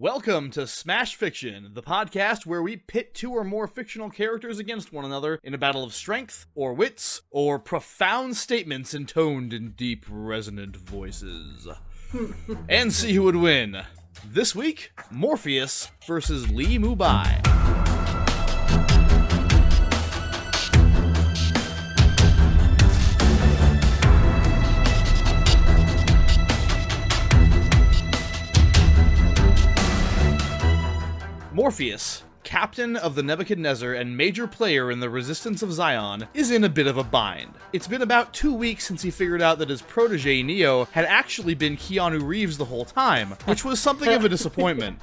Welcome to Smash Fiction, the podcast where we pit two or more fictional characters against one another in a battle of strength, or wits, or profound statements intoned in deep, resonant voices. And see who would win. This week, Morpheus versus Li Mu Bai. Morpheus, captain of the Nebuchadnezzar and major player in the resistance of Zion, is in a bit of a bind. It's been about 2 weeks since he figured out that his protege, Neo, had actually been Keanu Reeves the whole time, which was something of a disappointment.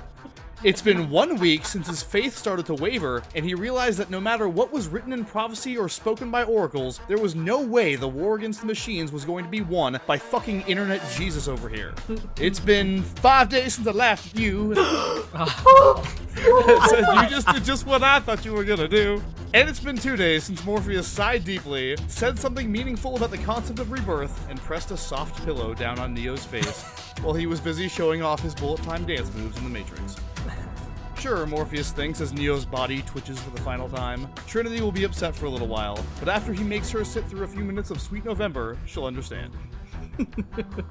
It's been 1 week since his faith started to waver, and he realized that no matter what was written in prophecy or spoken by oracles, there was no way the war against the machines was going to be won by fucking internet Jesus over here. It's been 5 days since I laughed at you. Said you just did just what I thought you were gonna do. And it's been 2 days since Morpheus sighed deeply, said something meaningful about the concept of rebirth, and pressed a soft pillow down on Neo's face while he was busy showing off his bullet time dance moves in the Matrix. Sure, Morpheus thinks as Neo's body twitches for the final time, Trinity will be upset for a little while, but after he makes her sit through a few minutes of Sweet November, she'll understand.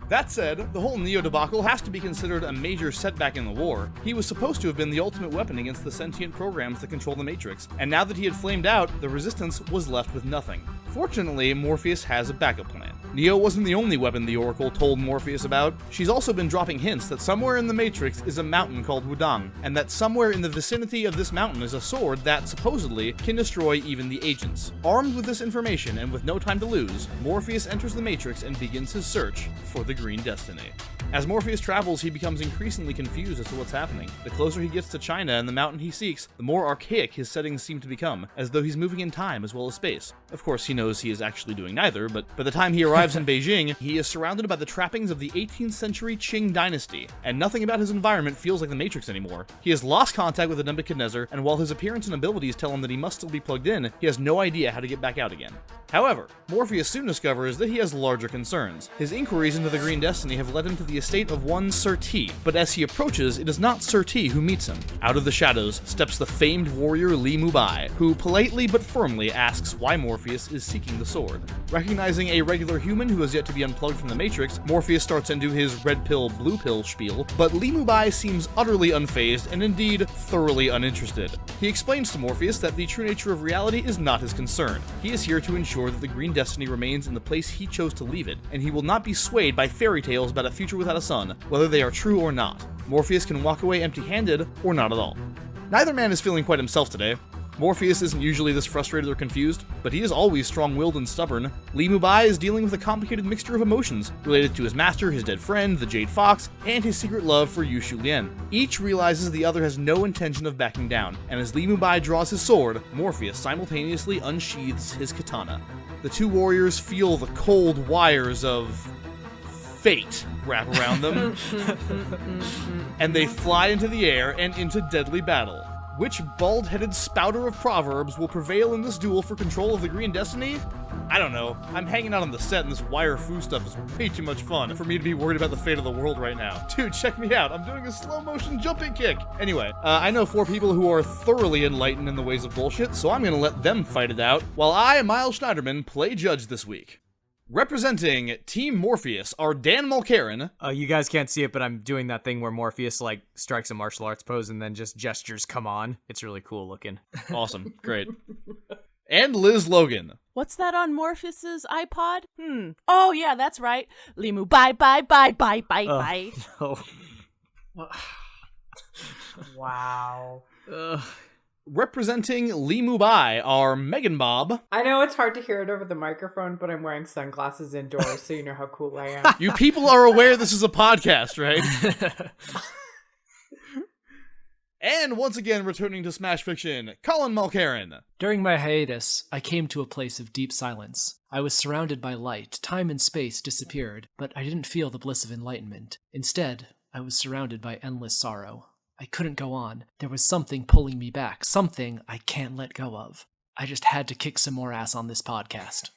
That said, the whole Neo debacle has to be considered a major setback in the war. He was supposed to have been the ultimate weapon against the sentient programs that control the Matrix, and now that he had flamed out, the Resistance was left with nothing. Fortunately, Morpheus has a backup plan. Neo wasn't the only weapon the Oracle told Morpheus about. She's also been dropping hints that somewhere in the Matrix is a mountain called Wudang, and that somewhere in the vicinity of this mountain is a sword that, supposedly, can destroy even the agents. Armed with this information and with no time to lose, Morpheus enters the Matrix and begins his search for the Green Destiny. As Morpheus travels, he becomes increasingly confused as to what's happening. The closer he gets to China and the mountain he seeks, the more archaic his settings seem to become, as though he's moving in time as well as space. Of course, he knows he is actually doing neither, but by the time he arrives in Beijing, he is surrounded by the trappings of the 18th century Qing Dynasty, and nothing about his environment feels like the Matrix anymore. He has lost contact with the Nebuchadnezzar, and while his appearance and abilities tell him that he must still be plugged in, he has no idea how to get back out again. However, Morpheus soon discovers that he has larger concerns. His inquiries into the Green Destiny have led him to the estate of one Sir T, but as he approaches, it is not Sir T who meets him. Out of the shadows steps the famed warrior Li Mu Bai, who politely but firmly asks why Morpheus is seeking the sword. Recognizing a regular human who has yet to be unplugged from the Matrix, Morpheus starts into his red pill, blue pill spiel, but Li Mu Bai seems utterly unfazed and indeed thoroughly uninterested. He explains to Morpheus that the true nature of reality is not his concern. He is here to ensure that the Green Destiny remains in the place he chose to leave it, and he will not be swayed by fairy tales about a future without a sun, whether they are true or not. Morpheus can walk away empty-handed, or not at all. Neither man is feeling quite himself today. Morpheus isn't usually this frustrated or confused, but he is always strong-willed and stubborn. Li Mu Bai is dealing with a complicated mixture of emotions related to his master, his dead friend, the Jade Fox, and his secret love for Yu Shulian. Each realizes the other has no intention of backing down, and as Li Mu Bai draws his sword, Morpheus simultaneously unsheathes his katana. The two warriors feel the cold wires of fate wrap around them, and they fly into the air and into deadly battle. Which bald-headed spouter of proverbs will prevail in this duel for control of the Green Destiny? I don't know. I'm hanging out on the set and this wire fu stuff is way too much fun for me to be worried about the fate of the world right now. Dude, check me out. I'm doing a slow-motion jumping kick. Anyway, I know 4 people who are thoroughly enlightened in the ways of bullshit, so I'm gonna let them fight it out, while I, Miles Schneiderman, play judge this week. Representing Team Morpheus are Dan Mulcairn. You guys can't see it, but I'm doing that thing where Morpheus, strikes a martial arts pose and then just gestures come on. It's really cool looking. Awesome. Great. And Liz Logan. What's that on Morpheus's iPod? Oh, yeah, that's right. Li Mu Bai, bye, bye, bye, bye, bye. No. Wow. Representing Li Mu Bai are Megan Bob. I know it's hard to hear it over the microphone, but I'm wearing sunglasses indoors, so you know how cool I am. You people are aware this is a podcast, right? And once again, returning to Smash Fiction, Colin Mulcairn. During my hiatus, I came to a place of deep silence. I was surrounded by light, time and space disappeared, but I didn't feel the bliss of enlightenment. Instead, I was surrounded by endless sorrow. I couldn't go on. There was something pulling me back, something I can't let go of. I just had to kick some more ass on this podcast.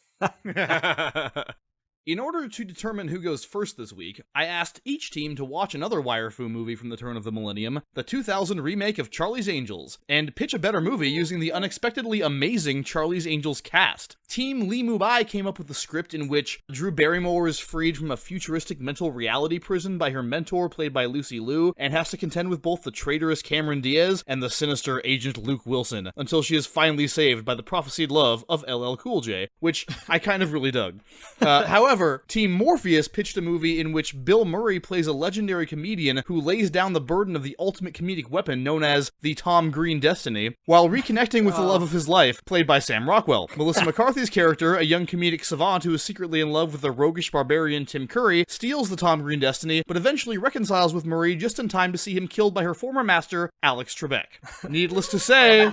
In order to determine who goes first this week, I asked each team to watch another wire-fu movie from the turn of the millennium, the 2000 remake of Charlie's Angels, and pitch a better movie using the unexpectedly amazing Charlie's Angels cast. Team Li Mu Bai came up with a script in which Drew Barrymore is freed from a futuristic mental reality prison by her mentor, played by Lucy Liu, and has to contend with both the traitorous Cameron Diaz and the sinister Agent Luke Wilson, until she is finally saved by the prophesied love of LL Cool J, which I kind of really dug. However, Team Morpheus pitched a movie in which Bill Murray plays a legendary comedian who lays down the burden of the ultimate comedic weapon known as the Tom Green Destiny, while reconnecting with the love of his life, played by Sam Rockwell. Melissa McCarthy's character, a young comedic savant who is secretly in love with the roguish barbarian Tim Curry, steals the Tom Green Destiny, but eventually reconciles with Murray just in time to see him killed by her former master, Alex Trebek. Needless to say,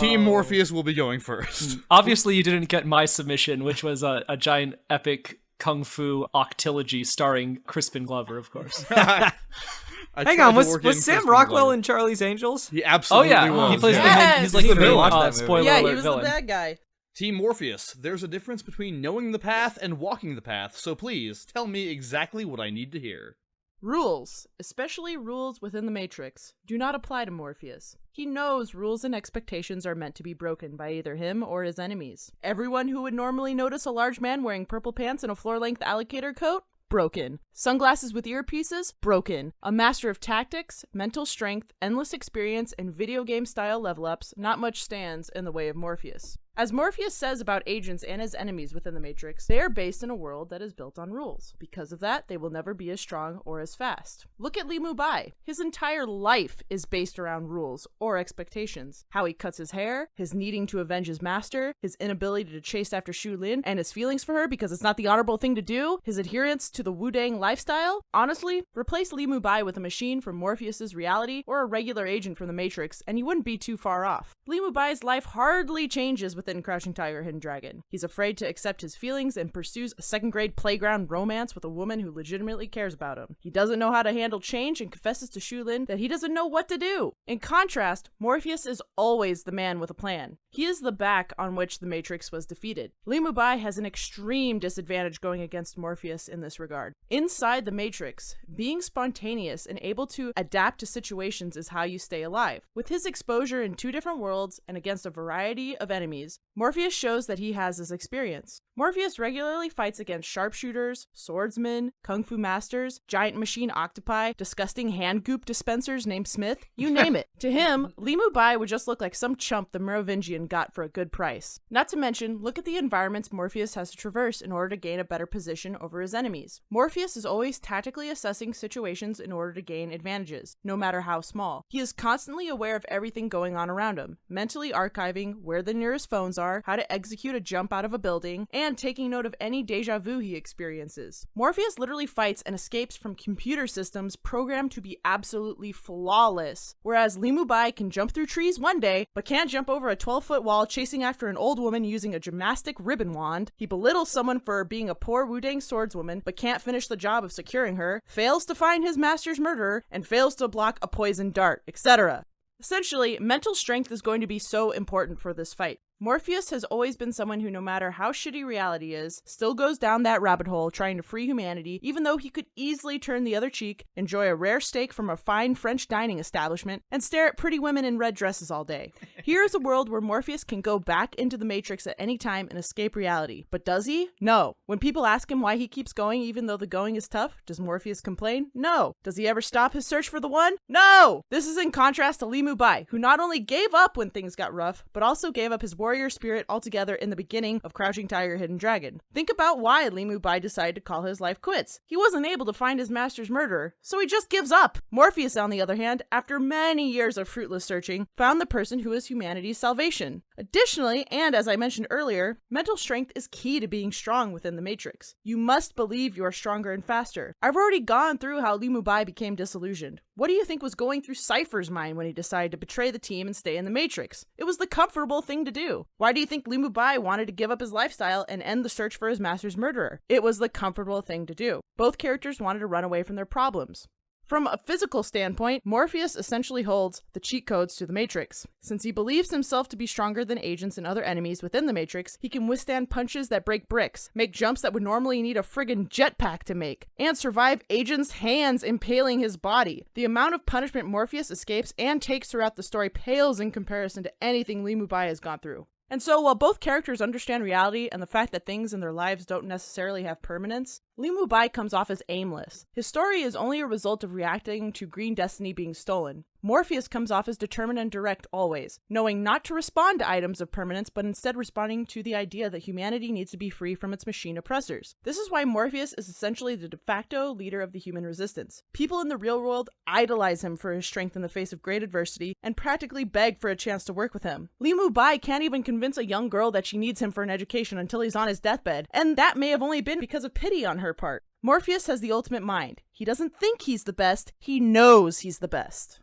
Team Morpheus will be going first. Obviously, you didn't get my submission, which was a giant epic kung fu octilogy starring Crispin Glover, of course. Hang on, was Sam Rockwell in Charlie's Angels? He absolutely was. He plays Yes! he's like the Never watched villain. that movie. Spoiler Yeah, alert, he was villain. the bad guy. Team Morpheus, there's a difference between knowing the path and walking the path, so please tell me exactly what I need to hear. Rules, especially rules within the Matrix, do not apply to Morpheus. He knows rules and expectations are meant to be broken by either him or his enemies. Everyone who would normally notice a large man wearing purple pants and a floor-length alligator coat? Broken. Sunglasses with earpieces? Broken. A master of tactics, mental strength, endless experience, and video game style level ups, not much stands in the way of Morpheus. As Morpheus says about agents and his enemies within the Matrix, they are based in a world that is built on rules. Because of that, they will never be as strong or as fast. Look at Li Mu Bai. His entire life is based around rules or expectations. How he cuts his hair, his needing to avenge his master, his inability to chase after Shu Lin, and his feelings for her because it's not the honorable thing to do, his adherence to the Wu-Dang lifestyle. Honestly, replace Li Mu Bai with a machine from Morpheus's reality or a regular agent from the Matrix, and you wouldn't be too far off. Li Mu Bai's life hardly changes within Crouching Tiger, Hidden Dragon. He's afraid to accept his feelings and pursues a second-grade playground romance with a woman who legitimately cares about him. He doesn't know how to handle change and confesses to Shu Lin that he doesn't know what to do. In contrast, Morpheus is always the man with a plan. He is the back on which the Matrix was defeated. Li Mu Bai has an extreme disadvantage going against Morpheus in this regard. Inside the Matrix, being spontaneous and able to adapt to situations is how you stay alive. With his exposure in two different worlds and against a variety of enemies, Morpheus shows that he has this experience. Morpheus regularly fights against sharpshooters, swordsmen, kung fu masters, giant machine octopi, disgusting hand goop dispensers named Smith, you name it. To him, Li Mu Bai would just look like some chump the Merovingian got for a good price. Not to mention, look at the environments Morpheus has to traverse in order to gain a better position over his enemies. Morpheus is always tactically assessing situations in order to gain advantages, no matter how small. He is constantly aware of everything going on around him, mentally archiving where the nearest phones are, how to execute a jump out of a building, and taking note of any deja vu he experiences. Morpheus literally fights and escapes from computer systems programmed to be absolutely flawless, whereas Li Mu Bai can jump through trees one day, but can't jump over a 12-foot wall chasing after an old woman using a gymnastic ribbon wand. He belittles someone for being a poor Wu-Dang swordswoman, but can't finish the job of securing her, fails to find his master's murderer, and fails to block a poisoned dart, etc. Essentially, mental strength is going to be so important for this fight. Morpheus has always been someone who, no matter how shitty reality is, still goes down that rabbit hole trying to free humanity, even though he could easily turn the other cheek, enjoy a rare steak from a fine French dining establishment, and stare at pretty women in red dresses all day. Here is a world where Morpheus can go back into the Matrix at any time and escape reality. But does he? No. When people ask him why he keeps going even though the going is tough, does Morpheus complain? No. Does he ever stop his search for the one? No! This is in contrast to Li Mu Bai, who not only gave up when things got rough, but also gave up his warrior spirit altogether in the beginning of Crouching Tiger, Hidden Dragon. Think about why Li Mu Bai decided to call his life quits. He wasn't able to find his master's murderer, so he just gives up. Morpheus, on the other hand, after many years of fruitless searching, found the person who is humanity's salvation. Additionally, and as I mentioned earlier, mental strength is key to being strong within the Matrix. You must believe you are stronger and faster. I've already gone through how Li Mu Bai became disillusioned. What do you think was going through Cypher's mind when he decided to betray the team and stay in the Matrix? It was the comfortable thing to do. Why do you think Li Mu Bai wanted to give up his lifestyle and end the search for his master's murderer? It was the comfortable thing to do. Both characters wanted to run away from their problems. From a physical standpoint, Morpheus essentially holds the cheat codes to the Matrix. Since he believes himself to be stronger than agents and other enemies within the Matrix, he can withstand punches that break bricks, make jumps that would normally need a friggin' jetpack to make, and survive agents' hands impaling his body. The amount of punishment Morpheus escapes and takes throughout the story pales in comparison to anything Li Mu Bai has gone through. And so, while both characters understand reality and the fact that things in their lives don't necessarily have permanence, Li Mu Bai comes off as aimless. His story is only a result of reacting to green destiny being stolen. Morpheus comes off as determined and direct always, knowing not to respond to items of permanence, but instead responding to the idea that humanity needs to be free from its machine oppressors. This is why Morpheus is essentially the de facto leader of the human resistance. People in the real world idolize him for his strength in the face of great adversity and practically beg for a chance to work with him. Li Mu Bai can't even convince a young girl that she needs him for an education until he's on his deathbed, and that may have only been because of pity on her part. Morpheus has the ultimate mind. He doesn't think he's the best, he knows he's the best.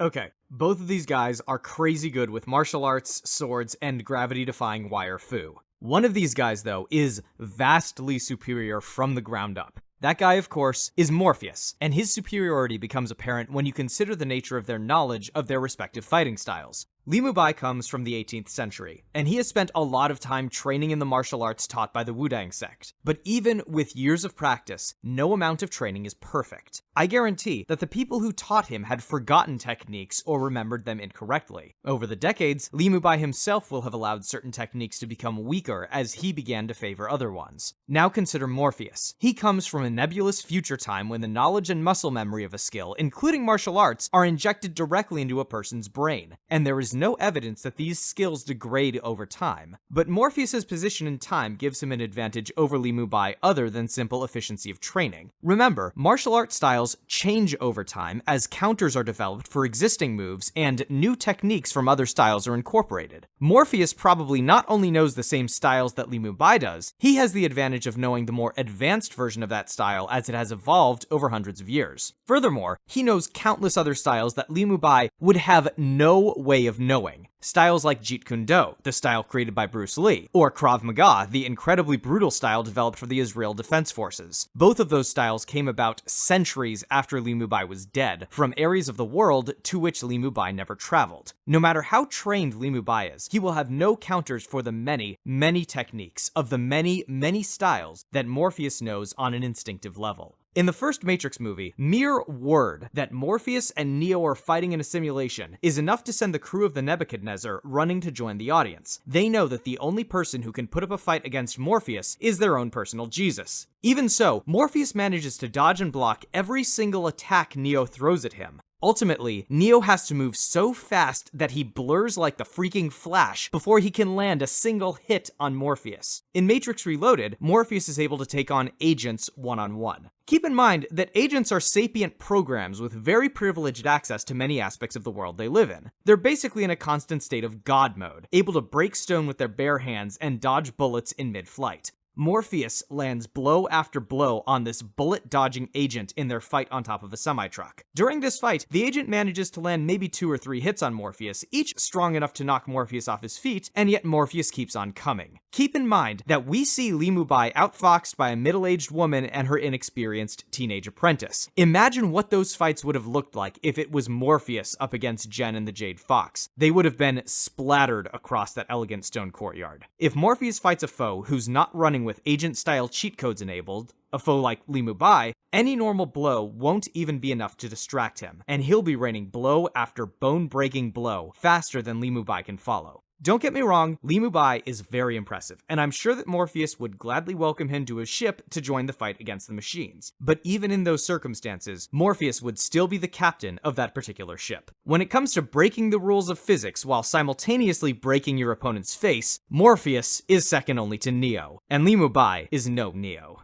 Okay, both of these guys are crazy good with martial arts, swords, and gravity-defying wire fu. One of these guys, though, is vastly superior from the ground up. That guy, of course, is Morpheus, and his superiority becomes apparent when you consider the nature of their knowledge of their respective fighting styles. Li Mu Bai comes from the 18th century, and he has spent a lot of time training in the martial arts taught by the Wudang sect. But even with years of practice, no amount of training is perfect. I guarantee that the people who taught him had forgotten techniques or remembered them incorrectly. Over the decades, Li Mu Bai himself will have allowed certain techniques to become weaker as he began to favor other ones. Now consider Morpheus. He comes from a nebulous future time when the knowledge and muscle memory of a skill, including martial arts, are injected directly into a person's brain, and there is no evidence that these skills degrade over time. But Morpheus's position in time gives him an advantage over Li Mu Bai other than simple efficiency of training. Remember, martial art styles change over time as counters are developed for existing moves and new techniques from other styles are incorporated. Morpheus probably not only knows the same styles that Li Mu Bai does, he has the advantage of knowing the more advanced version of that style as it has evolved over hundreds of years. Furthermore, he knows countless other styles that Li Mu Bai would have no way of knowing. Styles like Jeet Kune Do, the style created by Bruce Lee, or Krav Maga, the incredibly brutal style developed for the Israel Defense Forces. Both of those styles came about centuries after Li Mu Bai was dead, from areas of the world to which Li Mu Bai never traveled. No matter how trained Li Mu Bai is, he will have no counters for the many, many techniques of the many, many styles that Morpheus knows on an instinctive level. In the first Matrix movie, mere word that Morpheus and Neo are fighting in a simulation is enough to send the crew of the Nebuchadnezzar running to join the audience. They know that the only person who can put up a fight against Morpheus is their own personal Jesus. Even so, Morpheus manages to dodge and block every single attack Neo throws at him. Ultimately, Neo has to move so fast that he blurs like the freaking Flash before he can land a single hit on Morpheus. In Matrix Reloaded, Morpheus is able to take on agents one-on-one. Keep in mind that agents are sapient programs with very privileged access to many aspects of the world they live in. They're basically in a constant state of God mode, able to break stone with their bare hands and dodge bullets in mid-flight. Morpheus lands blow after blow on this bullet-dodging agent in their fight on top of a semi-truck. During this fight, the agent manages to land maybe 2 or 3 hits on Morpheus, each strong enough to knock Morpheus off his feet, and yet Morpheus keeps on coming. Keep in mind that we see Li Mu Bai outfoxed by a middle-aged woman and her inexperienced teenage apprentice. Imagine what those fights would have looked like if it was Morpheus up against Jen and the Jade Fox. They would have been splattered across that elegant stone courtyard. If Morpheus fights a foe who's not running with agent-style cheat codes enabled, a foe like Li Mu Bai, any normal blow won't even be enough to distract him, and he'll be raining blow after bone-breaking blow faster than Li Mu Bai can follow. Don't get me wrong, Li Mu Bai is very impressive, and I'm sure that Morpheus would gladly welcome him to his ship to join the fight against the machines. But even in those circumstances, Morpheus would still be the captain of that particular ship. When it comes to breaking the rules of physics while simultaneously breaking your opponent's face, Morpheus is second only to Neo, and Li Mu Bai is no Neo.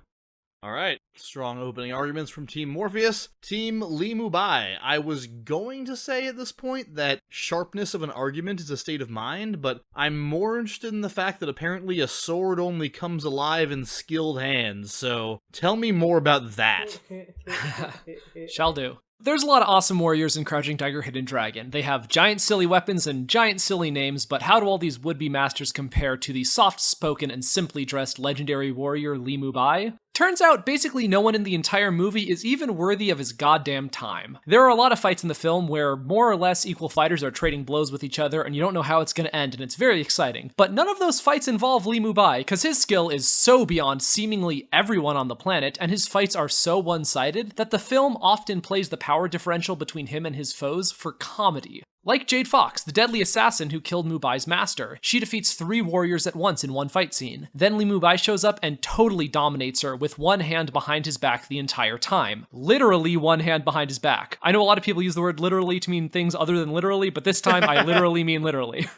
All right, strong opening arguments from Team Morpheus. Team Li Mu Bai. I was going to say at this point that sharpness of an argument is a state of mind, but I'm more interested in the fact that apparently a sword only comes alive in skilled hands, so tell me more about that. Shall do. There's a lot of awesome warriors in Crouching Tiger, Hidden Dragon. They have giant silly weapons and giant silly names, but how do all these would-be masters compare to the soft-spoken and simply dressed legendary warrior Li Mu Bai? Turns out basically no one in the entire movie is even worthy of his goddamn time. There are a lot of fights in the film where more or less equal fighters are trading blows with each other and you don't know how it's going to end, and it's very exciting. But none of those fights involve Li Mu Bai, because his skill is so beyond seemingly everyone on the planet, and his fights are so one-sided that the film often plays the power differential between him and his foes for comedy. Like Jade Fox, the deadly assassin who killed Mu Bai's master. She defeats 3 warriors at once in one fight scene. Then Li Mu Bai shows up and totally dominates her with one hand behind his back the entire time. Literally one hand behind his back. I know a lot of people use the word literally to mean things other than literally, but this time I literally mean literally.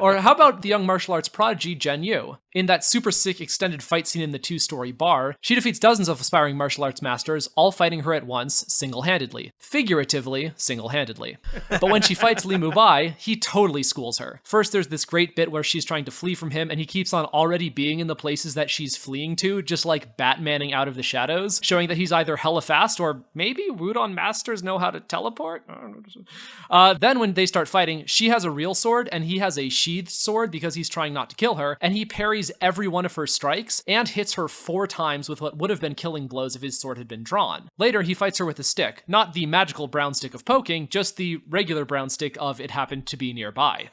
Or how about the young martial arts prodigy Jen Yu? In that super sick extended fight scene in the 2-story bar, she defeats dozens of aspiring martial arts masters, all fighting her at once, single-handedly. Figuratively, single-handedly. But when she fights Li Mu Bai, he totally schools her. First, there's this great bit where she's trying to flee from him, and he keeps on already being in the places that she's fleeing to, just like Batmaning out of the shadows, showing that he's either hella fast, or maybe Wudon masters know how to teleport? Then when they start fighting, she has a real sword, and he has a sheathed sword because he's trying not to kill her, and he parries every one of her strikes, and hits her 4 times with what would have been killing blows if his sword had been drawn. Later, he fights her with a stick. Not the magical brown stick of poking, just the regular brown stick of it happened to be nearby.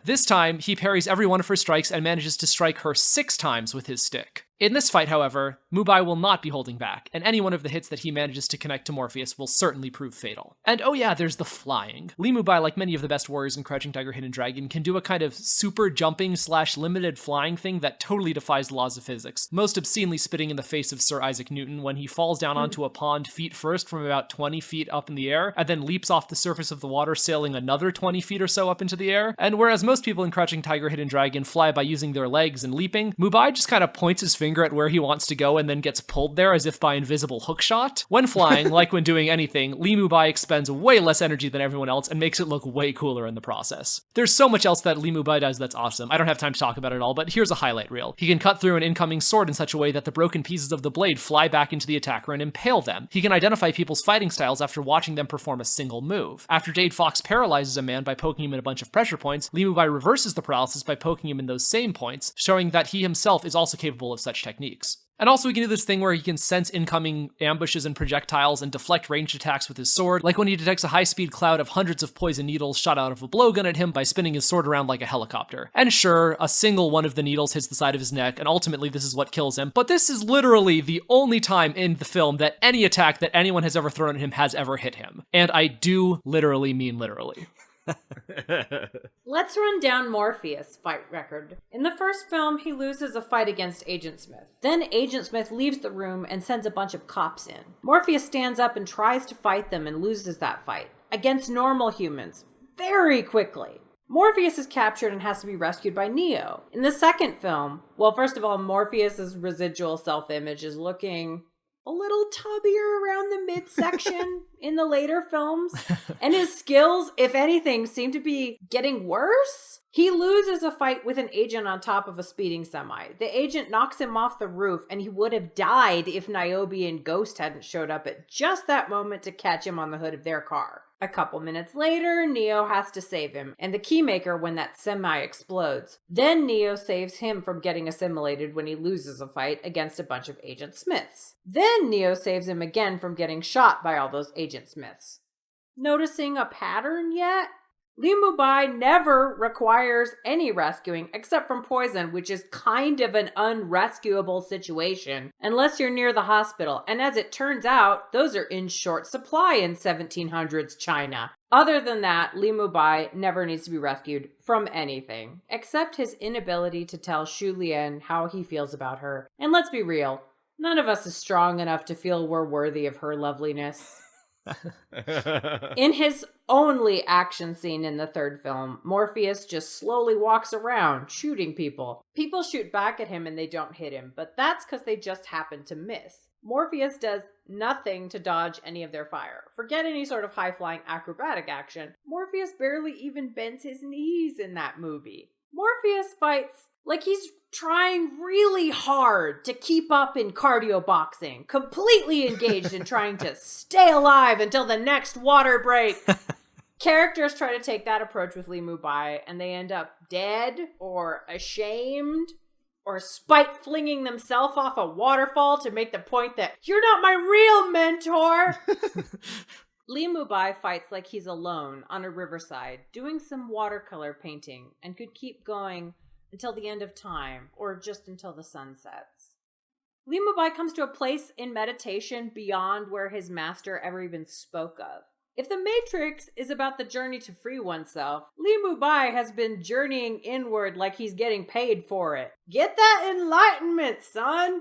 This time, he parries every one of her strikes and manages to strike her 6 times with his stick. In this fight, however, Mu Bai will not be holding back, and any one of the hits that he manages to connect to Morpheus will certainly prove fatal. And oh yeah, there's the flying. Li Mu Bai, like many of the best warriors in Crouching Tiger, Hidden Dragon, can do a kind of super jumping / limited flying thing that totally defies the laws of physics, most obscenely spitting in the face of Sir Isaac Newton when he falls down onto a pond feet first from about 20 feet up in the air, and then leaps off the surface of the water sailing another 20 feet or so up into the air. And whereas most people in Crouching Tiger, Hidden Dragon fly by using their legs and leaping, Mu Bai just kind of points his finger at where he wants to go and then gets pulled there as if by invisible hookshot. When flying, like when doing anything, Li Mu Bai expends way less energy than everyone else and makes it look way cooler in the process. There's so much else that Li Mu Bai does that's awesome. I don't have time to talk about it all, but here's a highlight reel. He can cut through an incoming sword in such a way that the broken pieces of the blade fly back into the attacker and impale them. He can identify people's fighting styles after watching them perform a single move. After Jade Fox paralyzes a man by poking him in a bunch of pressure points, Li Mu Bai reverses the paralysis by poking him in those same points, showing that he himself is also capable of such techniques. And also he can do this thing where he can sense incoming ambushes and projectiles and deflect ranged attacks with his sword, like when he detects a high-speed cloud of hundreds of poison needles shot out of a blowgun at him by spinning his sword around like a helicopter. And sure, a single one of the needles hits the side of his neck, and ultimately this is what kills him, but this is literally the only time in the film that any attack that anyone has ever thrown at him has ever hit him. And I do literally mean literally. Let's run down Morpheus' fight record. In the first film, he loses a fight against Agent Smith. Then Agent Smith leaves the room and sends a bunch of cops in. Morpheus stands up and tries to fight them and loses that fight against normal humans very quickly. Morpheus is captured and has to be rescued by Neo. In the second film, well, first of all, Morpheus's residual self-image is looking a little tubbier around the midsection in the later films. And his skills, if anything, seem to be getting worse. He loses a fight with an agent on top of a speeding semi. The agent knocks him off the roof, and he would have died if Niobe and Ghost hadn't showed up at just that moment to catch him on the hood of their car. A couple minutes later, Neo has to save him, and the Keymaker when that semi explodes. Then Neo saves him from getting assimilated when he loses a fight against a bunch of Agent Smiths. Then Neo saves him again from getting shot by all those Agent Smiths. Noticing a pattern yet? Li Mu Bai never requires any rescuing except from poison, which is kind of an unrescuable situation unless you're near the hospital. And as it turns out, those are in short supply in 1700s China. Other than that, Li Mu Bai never needs to be rescued from anything, except his inability to tell Xu Lian how he feels about her. And let's be real, none of us is strong enough to feel we're worthy of her loveliness. In his only action scene in the third film, Morpheus just slowly walks around shooting people. People shoot back at him and they don't hit him, but that's because they just happen to miss. Morpheus does nothing to dodge any of their fire. Forget any sort of high-flying acrobatic action. Morpheus barely even bends his knees in that movie. Morpheus fights like he's trying really hard to keep up in cardio boxing, completely engaged in trying to stay alive until the next water break. Characters try to take that approach with Li Mu Bai, and they end up dead or ashamed Or spite flinging themselves off a waterfall to make the point that you're not my real mentor. Li Mu Bai fights like he's alone on a riverside, doing some watercolor painting, and could keep going until the end of time, or just until the sun sets. Li Mu Bai comes to a place in meditation beyond where his master ever even spoke of. If the Matrix is about the journey to free oneself, Li Mu Bai has been journeying inward like he's getting paid for it. Get that enlightenment, son!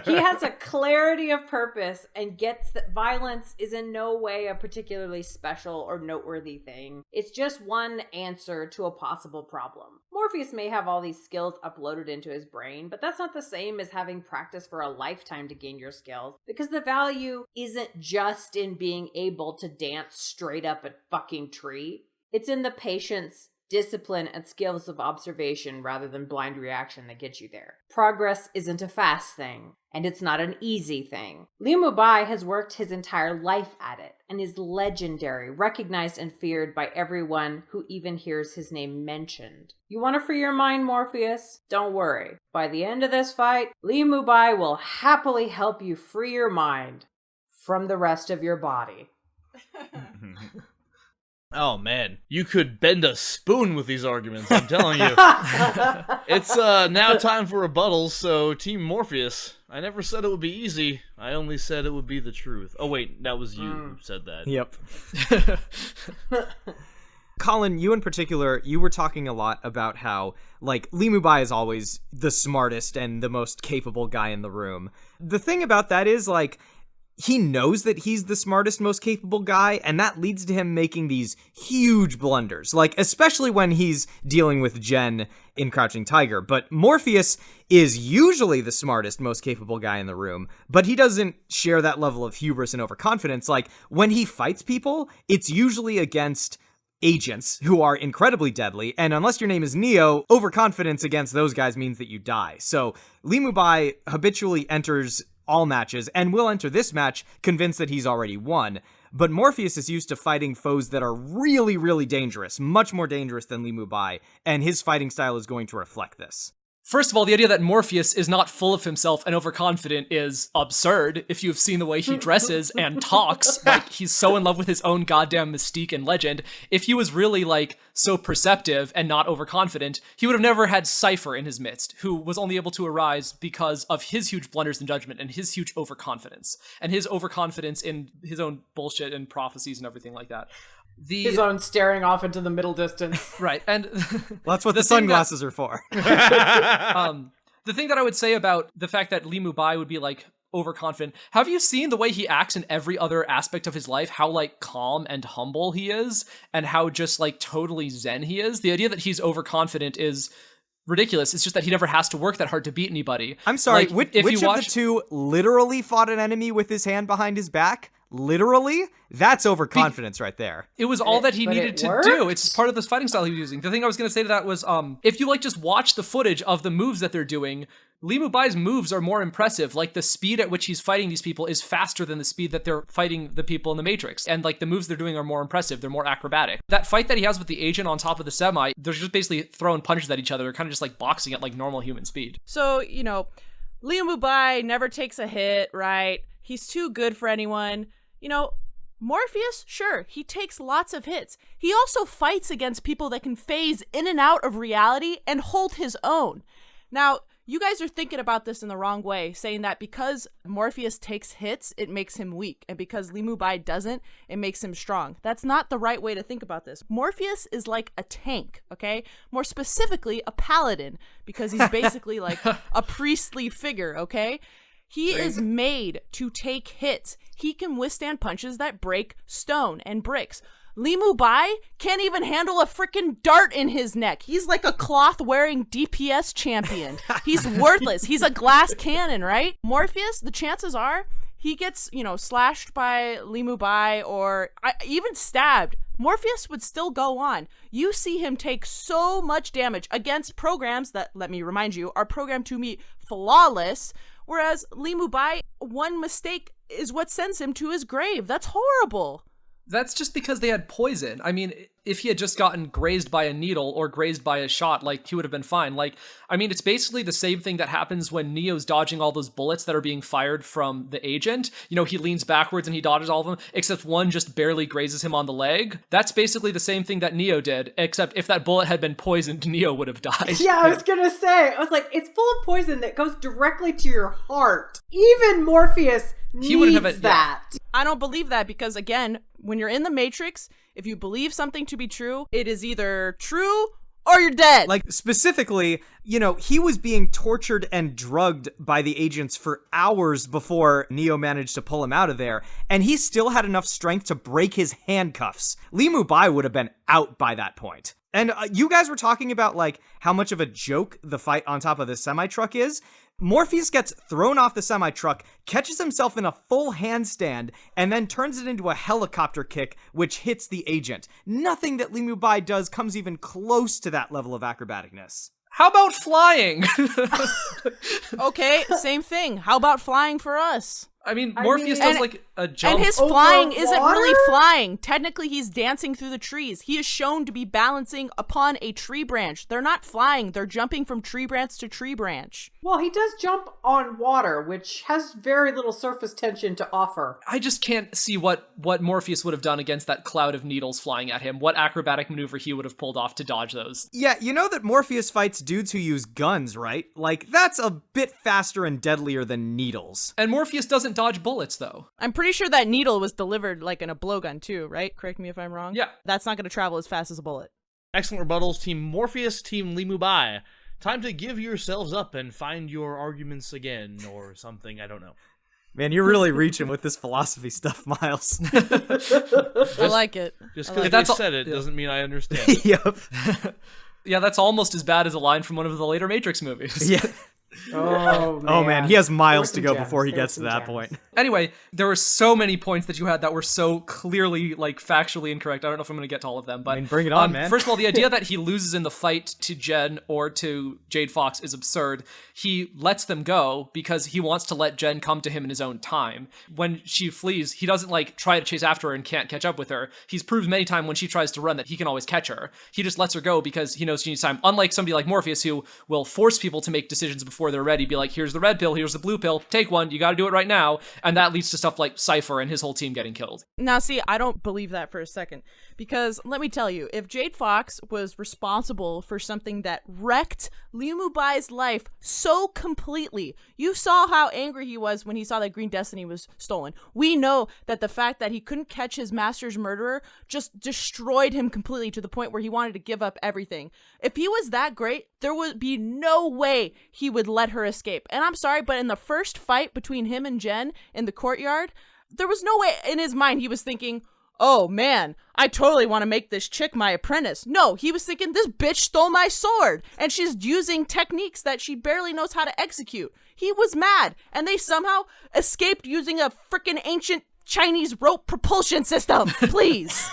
He has a clarity of purpose and gets that violence is in no way a particularly special or noteworthy thing. It's just one answer to a possible problem. Morpheus may have all these skills uploaded into his brain, but that's not the same as having practiced for a lifetime to gain your skills, because the value isn't just in being able to dance straight up a fucking tree. It's in the patience, discipline, and skills of observation rather than blind reaction that gets you there. Progress isn't a fast thing, and it's not an easy thing. Li Mu Bai has worked his entire life at it, and is legendary, recognized and feared by everyone who even hears his name mentioned. You want to free your mind, Morpheus? Don't worry. By the end of this fight, Li Mu Bai will happily help you free your mind from the rest of your body. Oh man, you could bend a spoon with these arguments, I'm telling you. It's now time for rebuttals, so Team Morpheus, I never said it would be easy, I only said it would be the truth. Oh wait, that was you who said that. Yep. Colin, you in particular, you were talking a lot about how, like, Li Mu Bai is always the smartest and the most capable guy in the room. The thing about that is, like, he knows that he's the smartest, most capable guy, and that leads to him making these huge blunders, like, especially when he's dealing with Jen in Crouching Tiger. But Morpheus is usually the smartest, most capable guy in the room, but he doesn't share that level of hubris and overconfidence. Like, when he fights people, it's usually against agents who are incredibly deadly, and unless your name is Neo, overconfidence against those guys means that you die. So Li Mu Bai habitually enters all matches, and will enter this match convinced that he's already won. But Morpheus is used to fighting foes that are really, really dangerous, much more dangerous than Li Mu Bai, and his fighting style is going to reflect this. First of all, the idea that Morpheus is not full of himself and overconfident is absurd if you've seen the way he dresses and talks. Like, he's so in love with his own goddamn mystique and legend. If he was really, like, so perceptive and not overconfident, he would have never had Cypher in his midst, who was only able to arise because of his huge blunders in judgment and his huge overconfidence. And his overconfidence in his own bullshit and prophecies and everything like that. His own staring off into the middle distance. Right, and well, that's what the sunglasses are for. The thing that I would say about the fact that Li Mu Bai would be, like, overconfident, have you seen the way he acts in every other aspect of his life? How, like, calm and humble he is, and how just, like, totally zen he is? The idea that he's overconfident is ridiculous. It's just that he never has to work that hard to beat anybody. I'm sorry, like, which of the two literally fought an enemy with his hand behind his back? Literally? That's overconfidence right there. It was all that he needed to do. It's part of this fighting style he was using. The thing I was going to say to that was, if you, like, just watch the footage of the moves that they're doing, Li Mu Bai's moves are more impressive. Like, the speed at which he's fighting these people is faster than the speed that they're fighting the people in the Matrix. And, like, the moves they're doing are more impressive. They're more acrobatic. That fight that he has with the agent on top of the semi, they're just basically throwing punches at each other. They're kind of just, like, boxing at, like, normal human speed. So, you know, Li Mu Bai never takes a hit, right? He's too good for anyone. You know, Morpheus, sure, he takes lots of hits. He also fights against people that can phase in and out of reality and hold his own. Now, you guys are thinking about this in the wrong way, saying that because Morpheus takes hits, it makes him weak, and because Li Mu Bai doesn't, it makes him strong. That's not the right way to think about this. Morpheus is like a tank, okay? More specifically, a paladin, because he's basically like a priestly figure, okay? He is made to take hits. He can withstand punches that break stone and bricks. Li Mu Bai can't even handle a freaking dart in his neck. He's like a cloth-wearing DPS champion. He's worthless. He's a glass cannon, right? Morpheus, the chances are he gets, you know, slashed by Li Mu Bai or even stabbed. Morpheus would still go on. You see him take so much damage against programs that, let me remind you, are programmed to be flawless. Whereas Li Mu Bai, one mistake is what sends him to his grave. That's horrible. That's just because they had poison. I mean, if he had just gotten grazed by a needle or grazed by a shot, like, he would have been fine. Like, I mean, it's basically the same thing that happens when Neo's dodging all those bullets that are being fired from the agent. You know, he leans backwards and he dodges all of them, except one just barely grazes him on the leg. That's basically the same thing that Neo did, except if that bullet had been poisoned, Neo would have died. Yeah, I was gonna say, I was like, it's full of poison that goes directly to your heart. Even Morpheus needs that. I don't believe that because, again, when you're in the Matrix, if you believe something to be true, it is either true or you're dead. Like, specifically, you know, he was being tortured and drugged by the agents for hours before Neo managed to pull him out of there, and he still had enough strength to break his handcuffs. Li Mu Bai would have been out by that point. And you guys were talking about, like, how much of a joke the fight on top of the semi-truck is. Morpheus gets thrown off the semi-truck, catches himself in a full handstand, and then turns it into a helicopter kick, which hits the agent. Nothing that Li Mu Bai does comes even close to that level of acrobaticness. How about flying? Okay, same thing. How about flying for us? I mean, Morpheus does like a jump. And his flying isn't really flying. Technically, he's dancing through the trees. He is shown to be balancing upon a tree branch. They're not flying. They're jumping from tree branch to tree branch. Well, he does jump on water, which has very little surface tension to offer. I just can't see what Morpheus would have done against that cloud of needles flying at him. What acrobatic maneuver he would have pulled off to dodge those. Yeah, you know that Morpheus fights dudes who use guns, right? Like, that's a bit faster and deadlier than needles. And Morpheus doesn't dodge bullets, though. I'm pretty sure that needle was delivered like in a blowgun too, right? Correct me if I'm wrong. Yeah. That's not going to travel as fast as a bullet. Excellent rebuttals, Team Morpheus, Team Li Mu Bai. Time to give yourselves up and find your arguments again, or something, I don't know. Man, you're really reaching with this philosophy stuff, Miles. I like it. Just because they said it doesn't mean I understand. Yep. Yeah, that's almost as bad as a line from one of the later Matrix movies. Yeah. Oh man, he has miles There's to some go gems. before he There's gets to some that gems. point. Anyway, there were so many points that you had that were so clearly, like, factually incorrect. I don't know if I'm going to get to all of them, but... I mean, bring it on, man. First of all, the idea that he loses in the fight to Jen or to Jade Fox is absurd. He lets them go because he wants to let Jen come to him in his own time. When she flees, he doesn't, like, try to chase after her and can't catch up with her. He's proved many times when she tries to run that he can always catch her. He just lets her go because he knows she needs time. Unlike somebody like Morpheus, who will force people to make decisions before they're ready, be like, here's the red pill, here's the blue pill, take one, you gotta do it right now. And that leads to stuff like Cypher and his whole team getting killed. Now, see, I don't believe that for a second. Because, let me tell you, if Jade Fox was responsible for something that wrecked Li Mu Bai's life so completely, you saw how angry he was when he saw that Green Destiny was stolen. We know that the fact that he couldn't catch his master's murderer just destroyed him completely to the point where he wanted to give up everything. If he was that great, there would be no way he would let her escape. And I'm sorry, but in the first fight between him and Jen in the courtyard, there was no way in his mind he was thinking, oh man, I totally want to make this chick my apprentice. No, he was thinking, this bitch stole my sword, and she's using techniques that she barely knows how to execute. He was mad, and they somehow escaped using a freaking ancient Chinese rope propulsion system. Please.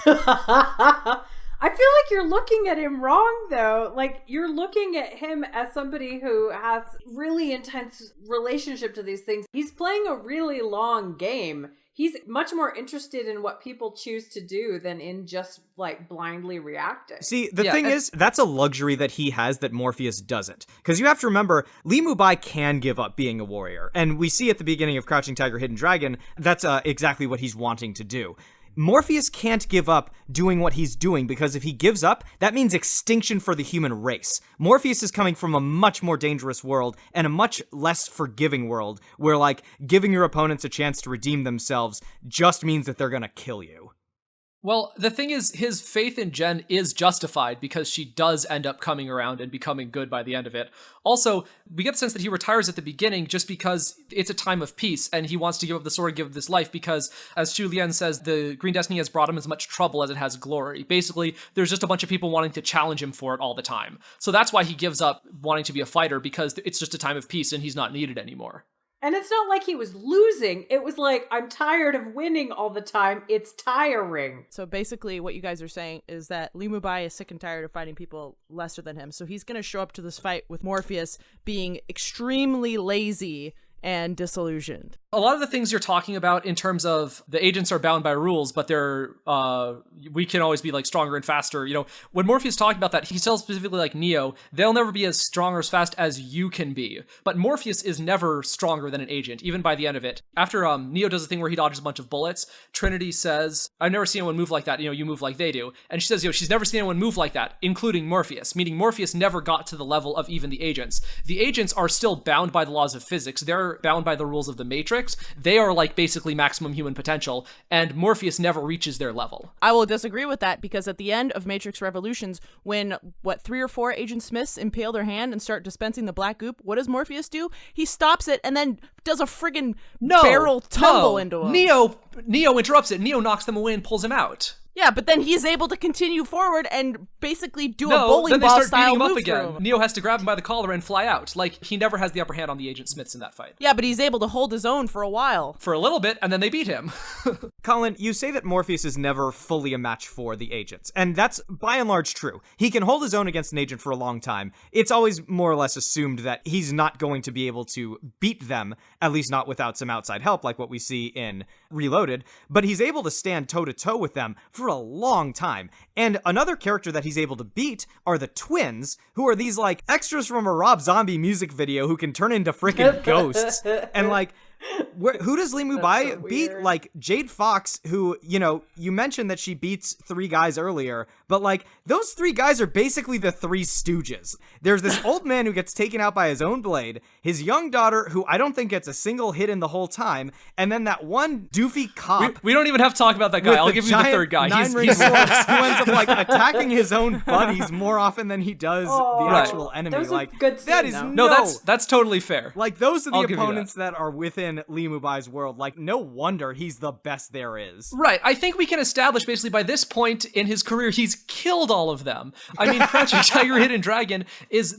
I feel like you're looking at him wrong, though. Like, you're looking at him as somebody who has really intense relationship to these things. He's playing a really long game. He's much more interested in what people choose to do than in just, like, blindly reacting. See, the thing is, that's a luxury that he has that Morpheus doesn't. Because you have to remember, Li Mu Bai can give up being a warrior. And we see at the beginning of Crouching Tiger, Hidden Dragon, that's exactly what he's wanting to do. Morpheus can't give up doing what he's doing because if he gives up, that means extinction for the human race. Morpheus is coming from a much more dangerous world and a much less forgiving world where, like, giving your opponents a chance to redeem themselves just means that they're gonna kill you. Well, the thing is, his faith in Jen is justified because she does end up coming around and becoming good by the end of it. Also, we get the sense that he retires at the beginning just because it's a time of peace and he wants to give up the sword and give up this life because, as Xu Lian says, the Green Destiny has brought him as much trouble as it has glory. Basically, there's just a bunch of people wanting to challenge him for it all the time. So that's why he gives up wanting to be a fighter, because it's just a time of peace and he's not needed anymore. And it's not like he was losing. It was like, I'm tired of winning all the time. It's tiring. So basically what you guys are saying is that Li Mu Bai is sick and tired of fighting people lesser than him. So he's going to show up to this fight with Morpheus being extremely lazy and disillusioned. A lot of the things you're talking about in terms of the agents are bound by rules, but they're we can always be like stronger and faster. You know, when Morpheus talked about that, he tells specifically like Neo, they'll never be as strong or as fast as you can be. But Morpheus is never stronger than an agent, even by the end of it. After Neo does a thing where he dodges a bunch of bullets, Trinity says, I've never seen anyone move like that. You know, you move like they do. And she says, you know, she's never seen anyone move like that, including Morpheus, meaning Morpheus never got to the level of even the agents. The agents are still bound by the laws of physics. They're bound by the rules of the Matrix. They are like basically maximum human potential, and Morpheus never reaches their level. I will disagree with that, because at the end of Matrix Revolutions, when 3 or 4 Agent Smiths impale their hand and start dispensing the black goop, what does Morpheus do? He stops it and then does a friggin' barrel tumble into him. Neo interrupts it. Neo knocks them away and pulls him out. Yeah, but then he's able to continue forward and basically do a bowling ball style move through him. Neo has to grab him by the collar and fly out. Like, he never has the upper hand on the Agent Smiths in that fight. Yeah, but he's able to hold his own for a while. For a little bit, and then they beat him. Colin, you say that Morpheus is never fully a match for the agents, and that's by and large true. He can hold his own against an agent for a long time. It's always more or less assumed that he's not going to be able to beat them, at least not without some outside help, like what we see in Reloaded, but he's able to stand toe-to-toe with them for a long time. And another character that he's able to beat are the twins, who are these, like, extras from a Rob Zombie music video who can turn into freaking ghosts. And, like, who does Li Mu Bai beat? Like, Jade Fox, who, you know, you mentioned that she beats 3 guys earlier, but, like, those 3 guys are basically the 3 Stooges. There's this old man who gets taken out by his own blade, his young daughter, who I don't think gets a single hit in the whole time, and then that one doofy cop. We don't even have to talk about that guy. I'll give you the third guy. He's who ends up, like, attacking his own buddies more often than he does the actual enemy. Like, that is that's totally fair. Like, those are the opponents that are within Li Mu Bai's world. Like, no wonder he's the best there is. Right. I think we can establish basically by this point in his career, he's killed all of them. I mean, Crouching Tiger, Hidden Dragon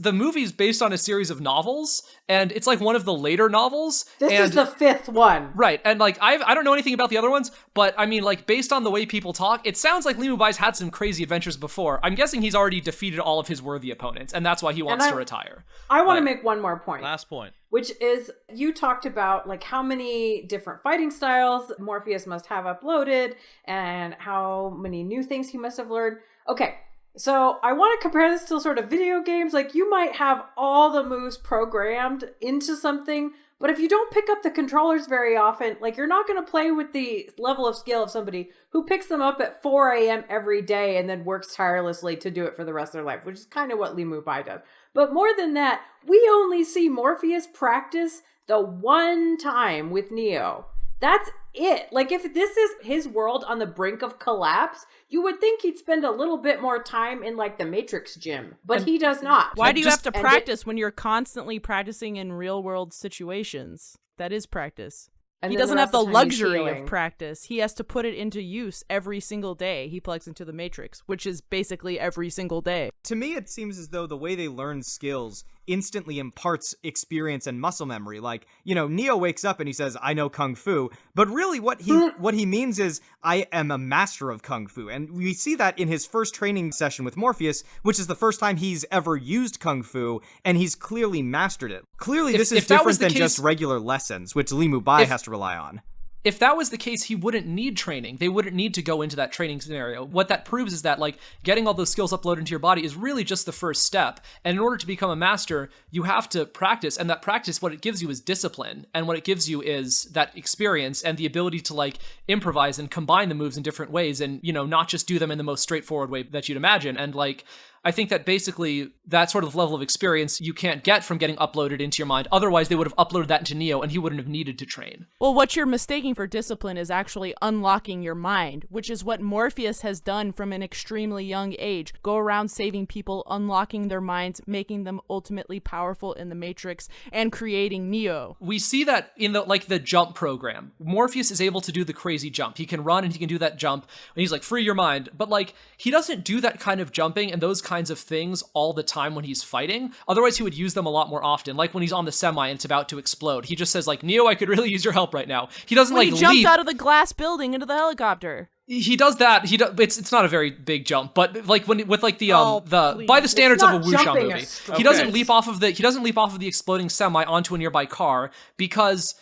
the movie's based on a series of novels, and it's like one of the later novels. This is the 5th one. Right. And like, I don't know anything about the other ones, but I mean, like, based on the way people talk, it sounds like Li Mu Bai's had some crazy adventures before. I'm guessing he's already defeated all of his worthy opponents, and that's why he wants to retire. I want to make one more point. Last point. Which is, you talked about like how many different fighting styles Morpheus must have uploaded and how many new things he must have learned. Okay, so I want to compare this to sort of video games. Like, you might have all the moves programmed into something, but if you don't pick up the controllers very often, like, you're not going to play with the level of skill of somebody who picks them up at 4 a.m. every day and then works tirelessly to do it for the rest of their life, which is kind of what Li Mu Bai does. But more than that, we only see Morpheus practice the one time with Neo. That's it. Like, if this is his world on the brink of collapse, you would think he'd spend a little bit more time in, like, the Matrix gym, but he does not. Why do you have to practice when you're constantly practicing in real world situations? That is practice. He doesn't have the luxury of practice. He has to put it into use every single day he plugs into the Matrix, which is basically every single day. To me, it seems as though the way they learn skills instantly imparts experience and muscle memory. Like, you know, Neo wakes up and he says, I know Kung Fu, but really what he means is, I am a master of Kung Fu. And we see that in his first training session with Morpheus, which is the first time he's ever used Kung Fu, and he's clearly mastered it. Clearly, this is different than just regular lessons, which Li Mu Bai has to rely on. If that was the case, he wouldn't need training. They wouldn't need to go into that training scenario. What that proves is that, like, getting all those skills uploaded into your body is really just the first step. And in order to become a master, you have to practice. And that practice, what it gives you is discipline. And what it gives you is that experience and the ability to, like, improvise and combine the moves in different ways and, you know, not just do them in the most straightforward way that you'd imagine. And, like, I think that basically that sort of level of experience you can't get from getting uploaded into your mind. Otherwise, they would have uploaded that into Neo and he wouldn't have needed to train. Well, what you're mistaking for discipline is actually unlocking your mind, which is what Morpheus has done from an extremely young age. Go around saving people, unlocking their minds, making them ultimately powerful in the Matrix, and creating Neo. We see that in the jump program. Morpheus is able to do the crazy jump. He can run and he can do that jump, and he's like, free your mind. But, like, he doesn't do that kind of jumping and those kinds of things all the time when he's fighting. Otherwise, he would use them a lot more often. Like when he's on the semi and it's about to explode. He just says, like, Neo, I could really use your help right now. He doesn't, when like, he jumped out of the glass building into the helicopter. He does that. It's not a very big jump, but like when with like the please. by the standards of a It's wuxia not jumping movie, a stroke. he doesn't leap off of the exploding semi onto a nearby car, because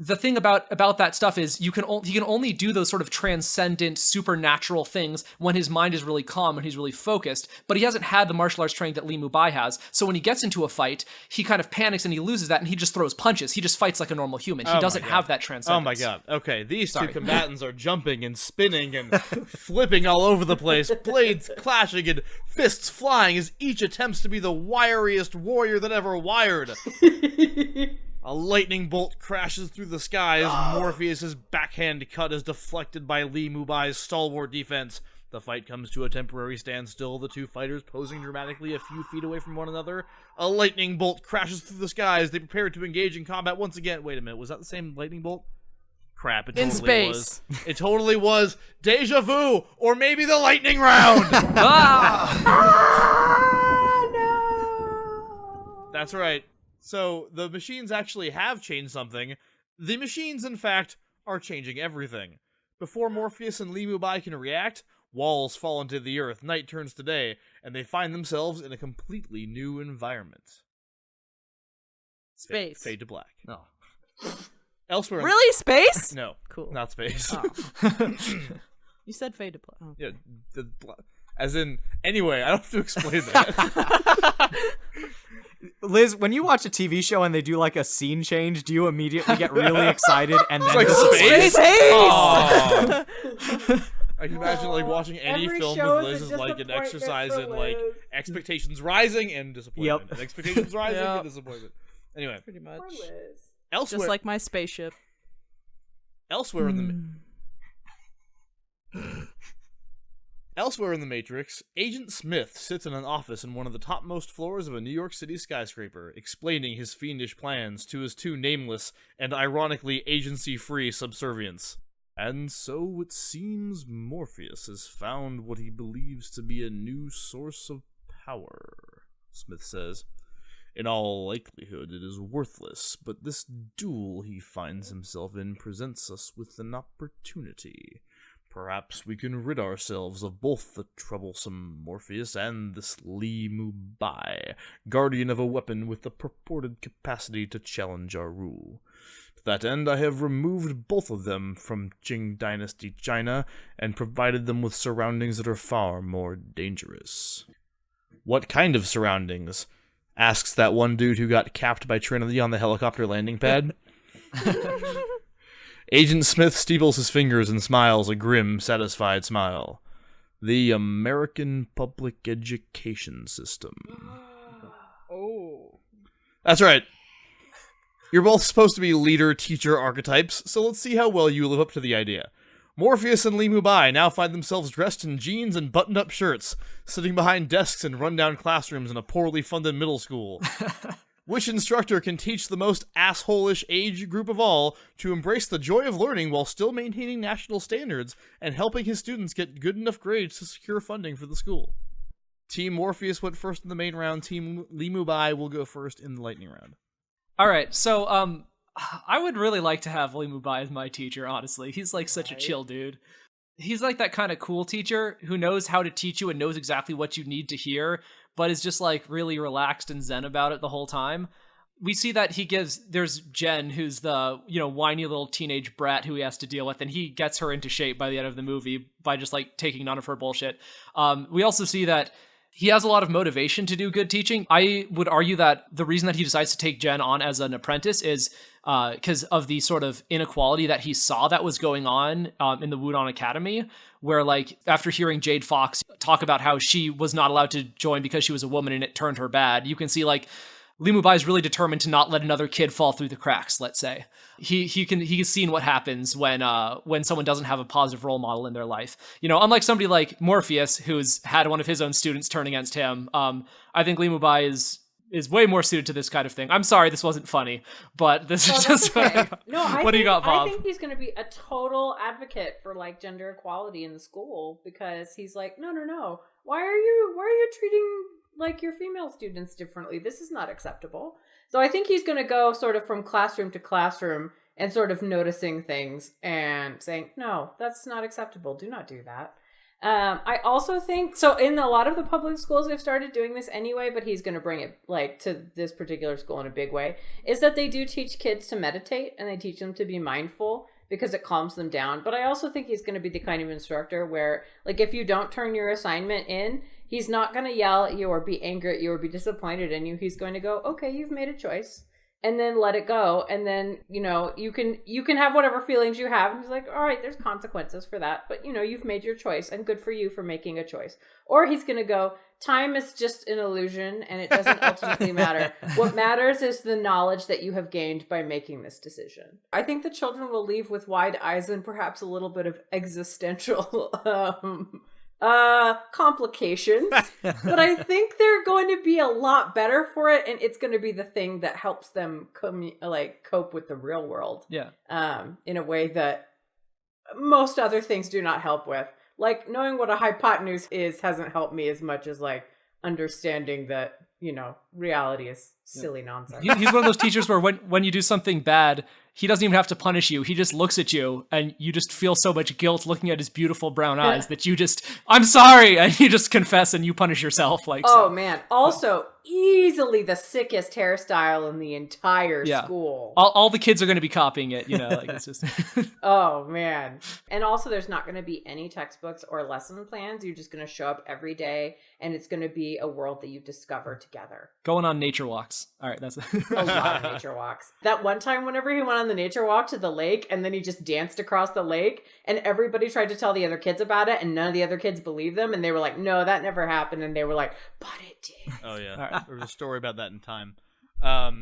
the thing about that stuff is he can only do those sort of transcendent supernatural things when his mind is really calm and he's really focused, but he hasn't had the martial arts training that Li Mu Bai has. So when he gets into a fight, he kind of panics and he loses that, and he just throws punches. He just fights like a normal human. He doesn't have that transcendence. Oh my god. Okay, these two combatants are jumping and spinning and flipping all over the place, blades clashing and fists flying as each attempts to be the wiriest warrior that ever wired. A lightning bolt crashes through the sky as Morpheus' backhand cut is deflected by Li Mu Bai's stalwart defense. The fight comes to a temporary standstill, the two fighters posing dramatically a few feet away from one another. A lightning bolt crashes through the sky as they prepare to engage in combat once again. Wait a minute, was that the same lightning bolt? Crap, it totally In space. was. It totally was. Deja vu, or maybe the lightning round! No! That's right. So, the machines actually have changed something. The machines, in fact, are changing everything. Before Morpheus and Li Mu Bai can react, walls fall into the earth, night turns to day, and they find themselves in a completely new environment. Space. Fade to black. No. Elsewhere. Really? Space? No. Cool. Not space. Oh. You said fade to black. Oh. Yeah, as in, anyway, I don't have to explain that. Liz, when you watch a TV show and they do like a scene change, do you immediately get really excited and then like just space? Space! I can imagine like watching any Every film show with is Liz a is like an disappointment exercise for in like Liz. expectations rising and disappointment. Yep. And expectations rising Yep. and disappointment. Anyway, Pretty much. Poor Liz. elsewhere, Just like my spaceship. elsewhere in the Elsewhere in the Matrix, Agent Smith sits in an office in one of the topmost floors of a New York City skyscraper, explaining his fiendish plans to his two nameless and ironically agency-free subservients. And so it seems Morpheus has found what he believes to be a new source of power, Smith says. In all likelihood, it is worthless, but this duel he finds himself in presents us with an opportunity. Perhaps we can rid ourselves of both the troublesome Morpheus and this Li Mu Bai, guardian of a weapon with the purported capacity to challenge our rule. To that end, I have removed both of them from Qing Dynasty China and provided them with surroundings that are far more dangerous. What kind of surroundings? Asks that one dude who got capped by Trinity on the helicopter landing pad. Agent Smith steeples his fingers and smiles a grim, satisfied smile. The American Public Education System. Oh. That's right. You're both supposed to be leader-teacher archetypes, so let's see how well you live up to the idea. Morpheus and Li Mu Bai now find themselves dressed in jeans and buttoned-up shirts, sitting behind desks in rundown classrooms in a poorly funded middle school. Which instructor can teach the most asshole-ish age group of all to embrace the joy of learning while still maintaining national standards and helping his students get good enough grades to secure funding for the school? Team Morpheus went first in the main round. Team Li Mu Bai will go first in the lightning round. All right, so I would really like to have Li Mu Bai as my teacher, honestly. He's like such a chill dude. He's like that kind of cool teacher who knows how to teach you and knows exactly what you need to hear, but is just like really relaxed and zen about it the whole time. We see that there's Jen, who's the, whiny little teenage brat who he has to deal with, and he gets her into shape by the end of the movie by just like taking none of her bullshit. We also see that he has a lot of motivation to do good teaching. I would argue that the reason that he decides to take Jen on as an apprentice is because of the sort of inequality that he saw that was going on in the Wudong Academy, where like after hearing Jade Fox talk about how she was not allowed to join because she was a woman and it turned her bad, you can see like Li Mu Bai is really determined to not let another kid fall through the cracks, let's say. He's seen what happens when someone doesn't have a positive role model in their life. Unlike somebody like Morpheus, who's had one of his own students turn against him, I think Li Mu Bai is way more suited to this kind of thing. I'm sorry this wasn't funny, but this is just okay. What do you got, Bob? I think he's going to be a total advocate for like gender equality in the school, because he's like, no. Why are you treating like your female students differently? This is not acceptable. So I think he's going to go sort of from classroom to classroom and sort of noticing things and saying, no, that's not acceptable. Do not do that. I also think, so in a lot of the public schools, they've started doing this anyway, but he's going to bring it like to this particular school in a big way, is that they do teach kids to meditate and they teach them to be mindful because it calms them down. But I also think he's going to be the kind of instructor where, like, if you don't turn your assignment in, he's not going to yell at you or be angry at you or be disappointed in you. He's going to go, okay, you've made a choice. And then let it go. And then, you know, you can have whatever feelings you have. And he's like, all right, there's consequences for that. But, you know, you've made your choice and good for you for making a choice. Or he's going to go, time is just an illusion and it doesn't ultimately matter. What matters is the knowledge that you have gained by making this decision. I think the children will leave with wide eyes and perhaps a little bit of existential complications, but I think they're going to be a lot better for it, and it's going to be the thing that helps them cope with the real world. Yeah. In a way that most other things do not help with. Like, knowing what a hypotenuse is hasn't helped me as much as, like, understanding that, you know, reality is silly nonsense. He's one of those teachers where when you do something bad, he doesn't even have to punish you. He just looks at you and you just feel so much guilt looking at his beautiful brown eyes that you just, I'm sorry, and you just confess and you punish yourself. Like, oh, so. Man. Also, easily the sickest hairstyle in the entire school. All the kids are going to be copying it, you know, like it's just. Oh, man. And also, there's not going to be any textbooks or lesson plans. You're just going to show up every day and it's going to be a world that you discover together. Going on nature walks. All right, that's a lot of nature walks. That one time whenever he went on the nature walk to the lake and then he just danced across the lake and everybody tried to tell the other kids about it and none of the other kids believed them and they were like, no, that never happened. And they were like, but it did. Oh, yeah. There was a story about that in Time. All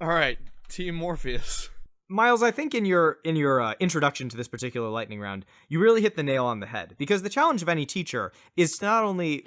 right, Team Morpheus. Miles, I think in your introduction to this particular lightning round, you really hit the nail on the head, because the challenge of any teacher is to not only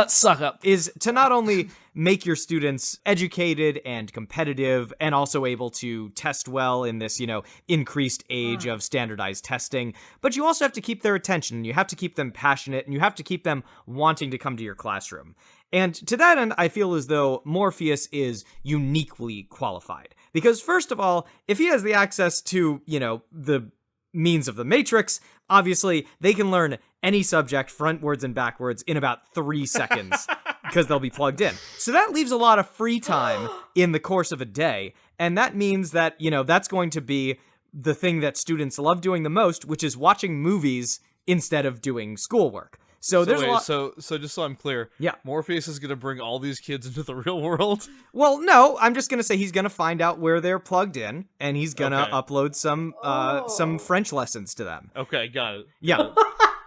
suck up, is to not only make your students educated and competitive and also able to test well in this, you know, increased age of standardized testing, but you also have to keep their attention. You have to keep them passionate and you have to keep them wanting to come to your classroom. And to that end, I feel as though Morpheus is uniquely qualified. Because first of all, if he has the access to, you know, the means of the Matrix, obviously they can learn any subject frontwards and backwards in about 3 seconds because they'll be plugged in. So that leaves a lot of free time in the course of a day. And that means that, you know, that's going to be the thing that students love doing the most, which is watching movies instead of doing schoolwork. So there's a lot. So just so I'm clear, yeah, Morpheus is going to bring all these kids into the real world? Well, no, I'm just going to say he's going to find out where they're plugged in, and he's going to upload some French lessons to them. Okay, got it. Yeah.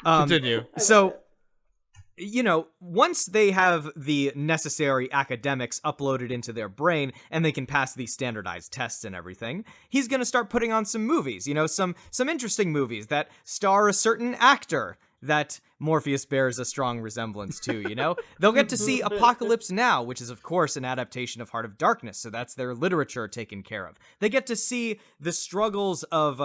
Continue. So, you know, once they have the necessary academics uploaded into their brain and they can pass these standardized tests and everything, he's going to start putting on some movies, you know, some interesting movies that star a certain actor that Morpheus bears a strong resemblance to, you know? They'll get to see Apocalypse Now, which is, of course, an adaptation of Heart of Darkness, so that's their literature taken care of. They get to see the struggles of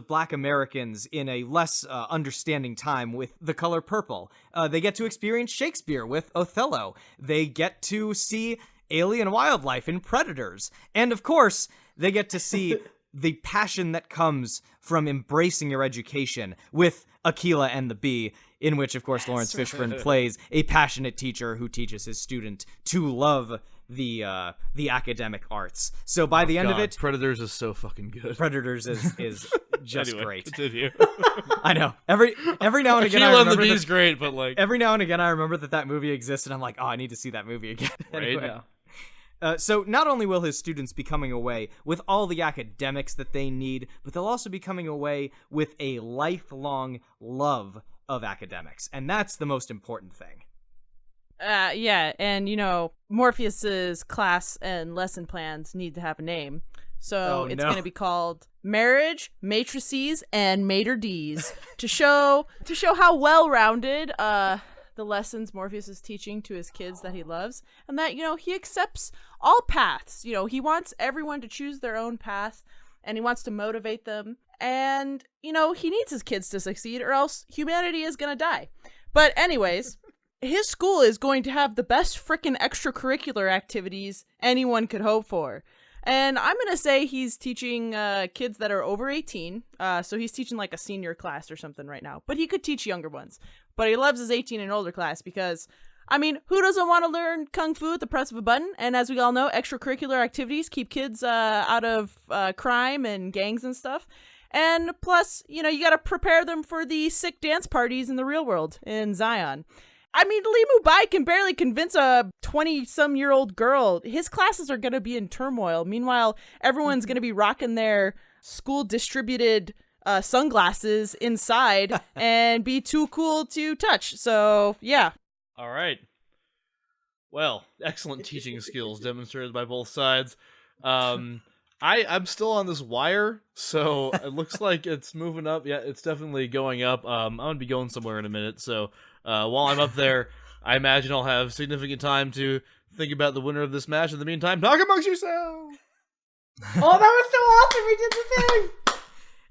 Black Americans in a less understanding time with The Color Purple. They get to experience Shakespeare with Othello. They get to see alien wildlife in Predators. And, of course, they get to see the passion that comes from embracing your education with Aquila and the Bee, in which, of course, Lawrence Fishburne plays a passionate teacher who teaches his student to love the academic arts. So by the end of it, Predators is so fucking good. Predators is just anyway, great. Continue. I know. Every now and again, Aquila and the Bee is great, but like every now and again, I remember that movie exists, and I'm like, oh, I need to see that movie again. Anyway. Right? So not only will his students be coming away with all the academics that they need, but they'll also be coming away with a lifelong love of academics. And that's the most important thing. Yeah, and, you know, Morpheus's class and lesson plans need to have a name. So it's going to be called Marriage, Matrices, and Mater D's to show how well-rounded the lessons Morpheus is teaching to his kids that he loves, and that, you know, he accepts all paths. You know, he wants everyone to choose their own path, and he wants to motivate them, and, you know, he needs his kids to succeed, or else humanity is gonna die. But anyways, his school is going to have the best frickin' extracurricular activities anyone could hope for. And I'm going to say he's teaching kids that are over 18. So he's teaching like a senior class or something right now. But he could teach younger ones. But he loves his 18 and older class because, I mean, who doesn't want to learn Kung Fu at the press of a button? And as we all know, extracurricular activities keep kids out of crime and gangs and stuff. And plus, you got to prepare them for the sick dance parties in the real world in Zion. I mean, Li Mu Bai can barely convince a 20-some-year-old girl. His classes are going to be in turmoil. Meanwhile, everyone's going to be rocking their school-distributed sunglasses inside and be too cool to touch. So, yeah. All right. Well, excellent teaching skills demonstrated by both sides. I'm still on this wire, so it looks like it's moving up. Yeah, it's definitely going up. I'm going to be going somewhere in a minute, so while I'm up there, I imagine I'll have significant time to think about the winner of this match. In the meantime, talk amongst yourselves! Oh, that was so awesome! We did the thing!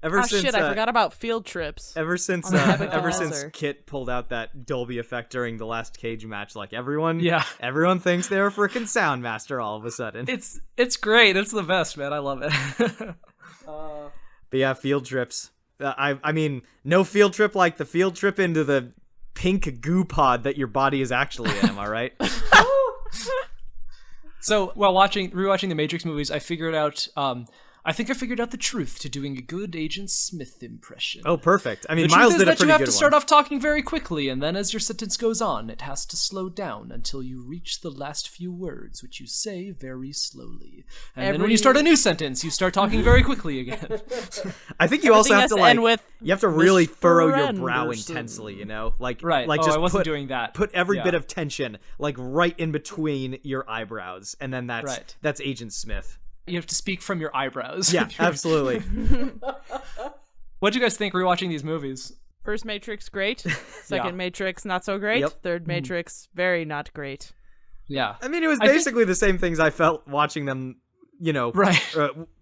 I forgot about field trips. Ever since Kit pulled out that Dolby effect during the last cage match, like everyone thinks they're a freaking sound master all of a sudden. It's great. It's the best, man. I love it. But yeah, field trips. I mean, no field trip like the field trip into the pink goo pod that your body is actually in. Am I right? So while rewatching the Matrix movies, I figured out. I think I figured out the truth to doing a good Agent Smith impression. Oh, perfect. I mean, the Miles truth is did a that pretty you have good to one. start off talking very quickly, and then as your sentence goes on, it has to slow down until you reach the last few words, which you say very slowly. And then when you start a new sentence, you start talking very quickly again. I think you also have to end with you have to really furrow your friend brow or intensely, like Right. Like Oh, just I wasn't doing that. Put every Yeah. bit of tension like right in between your eyebrows, and then that's Agent Smith. You have to speak from your eyebrows. Yeah, absolutely. What'd you guys think rewatching these movies? First Matrix, great. Second Matrix, not so great. Yep. Third Matrix, very not great. Yeah. I mean, it was basically the same things I felt watching them,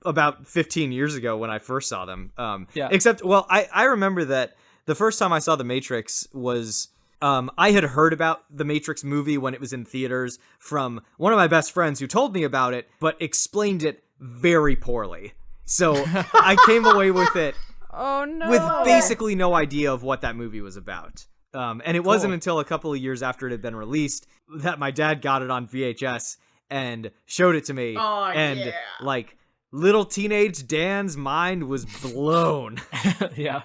about 15 years ago when I first saw them. Except, I remember that the first time I saw The Matrix was... I had heard about the Matrix movie when it was in theaters from one of my best friends who told me about it, but explained it very poorly. So I came away with it with basically no idea of what that movie was about. And it wasn't until a couple of years after it had been released that my dad got it on VHS and showed it to me. Like, little teenage Dan's mind was blown. Yeah.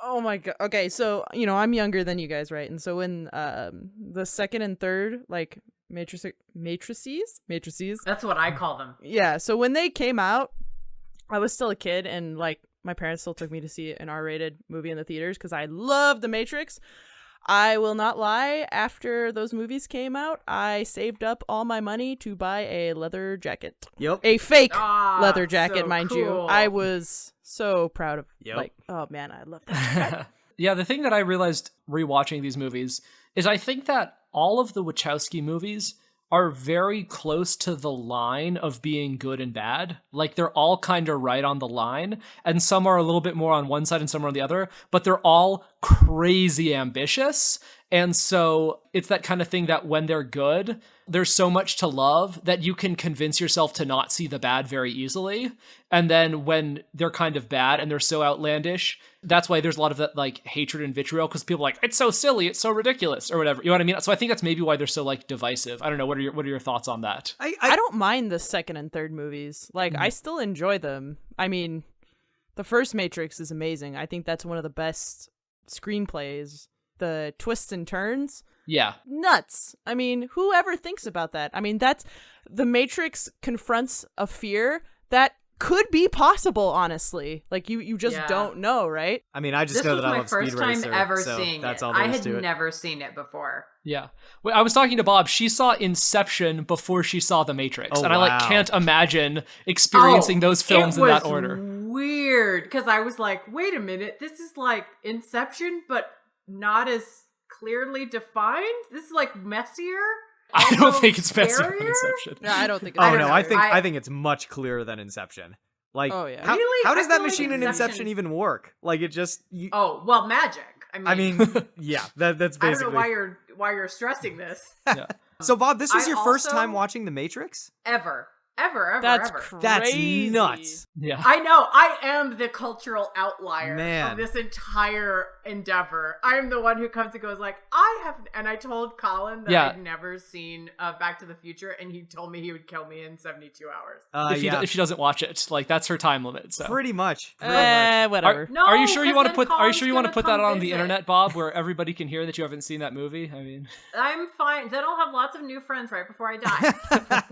Oh my god. Okay, so, I'm younger than you guys, right? And so when the second and third, like, matrices? That's what I call them. Yeah, so when they came out, I was still a kid, and, like, my parents still took me to see an R-rated movie in the theaters because I loved The Matrix. I will not lie, after those movies came out, I saved up all my money to buy a leather jacket. Yep. A fake leather jacket, so mind cool. you. I was so proud of, oh man, I love that. Yeah, the thing that I realized rewatching these movies is I think that all of the Wachowski movies are very close to the line of being good and bad. Like, they're all kind of right on the line, and some are a little bit more on one side and some are on the other, but they're all crazy ambitious. And so it's that kind of thing that when they're good, there's so much to love that you can convince yourself to not see the bad very easily. And then when they're kind of bad and they're so outlandish, that's why there's a lot of that, like, hatred and vitriol, because people are like, it's so silly, it's so ridiculous, or whatever. You know what I mean? So I think that's maybe why they're so, like, divisive. I don't know. What are your thoughts on that? I don't mind the second and third movies. Like, I still enjoy them. I mean, the first Matrix is amazing. I think that's one of the best screenplays. The twists and turns. Yeah. Nuts. I mean, whoever thinks about that? I mean, that's The Matrix confronts a fear that could be possible, honestly. Like, you just don't know, right? I mean, I just know that I love Speed Racer. This was my first time ever so seeing that's it. all there I is had to it. never seen it before. Yeah. Well, I was talking to Bob. She saw Inception before she saw The Matrix. Oh, and I can't imagine experiencing those films in that order. Weird, because I was like, wait a minute, this is like Inception, but not as clearly defined? This is like messier? I don't think it's messier than scarier? Inception. No, I don't think it's Oh no, I scary. think it's much clearer than Inception. Like, Oh, yeah. how, Really? how I does that feel like machine in Inception Inception- even work? Like, it just... Oh, well, magic. I mean, yeah, that's I basically... don't know why you're stressing this. Yeah. So, Bob, this was I your first also- time watching The Matrix? Ever. Ever. That's ever. That's crazy. nuts. Yeah. I know. I am the cultural outlier Man. of this entire endeavor. I am the one who comes and goes like, I have, and I told Colin that Yeah. I'd never seen Back to the Future, and he told me he would kill me in 72 hours. If she doesn't watch it, like that's her time limit. So Pretty much. Pretty much. Whatever. No, are you sure you 'cause want to then put? Are you Colin's sure you want to gonna put that come on the visit. internet, Bob, where everybody can hear that you haven't seen that movie? I mean, I'm fine. Then I'll have lots of new friends right before I die.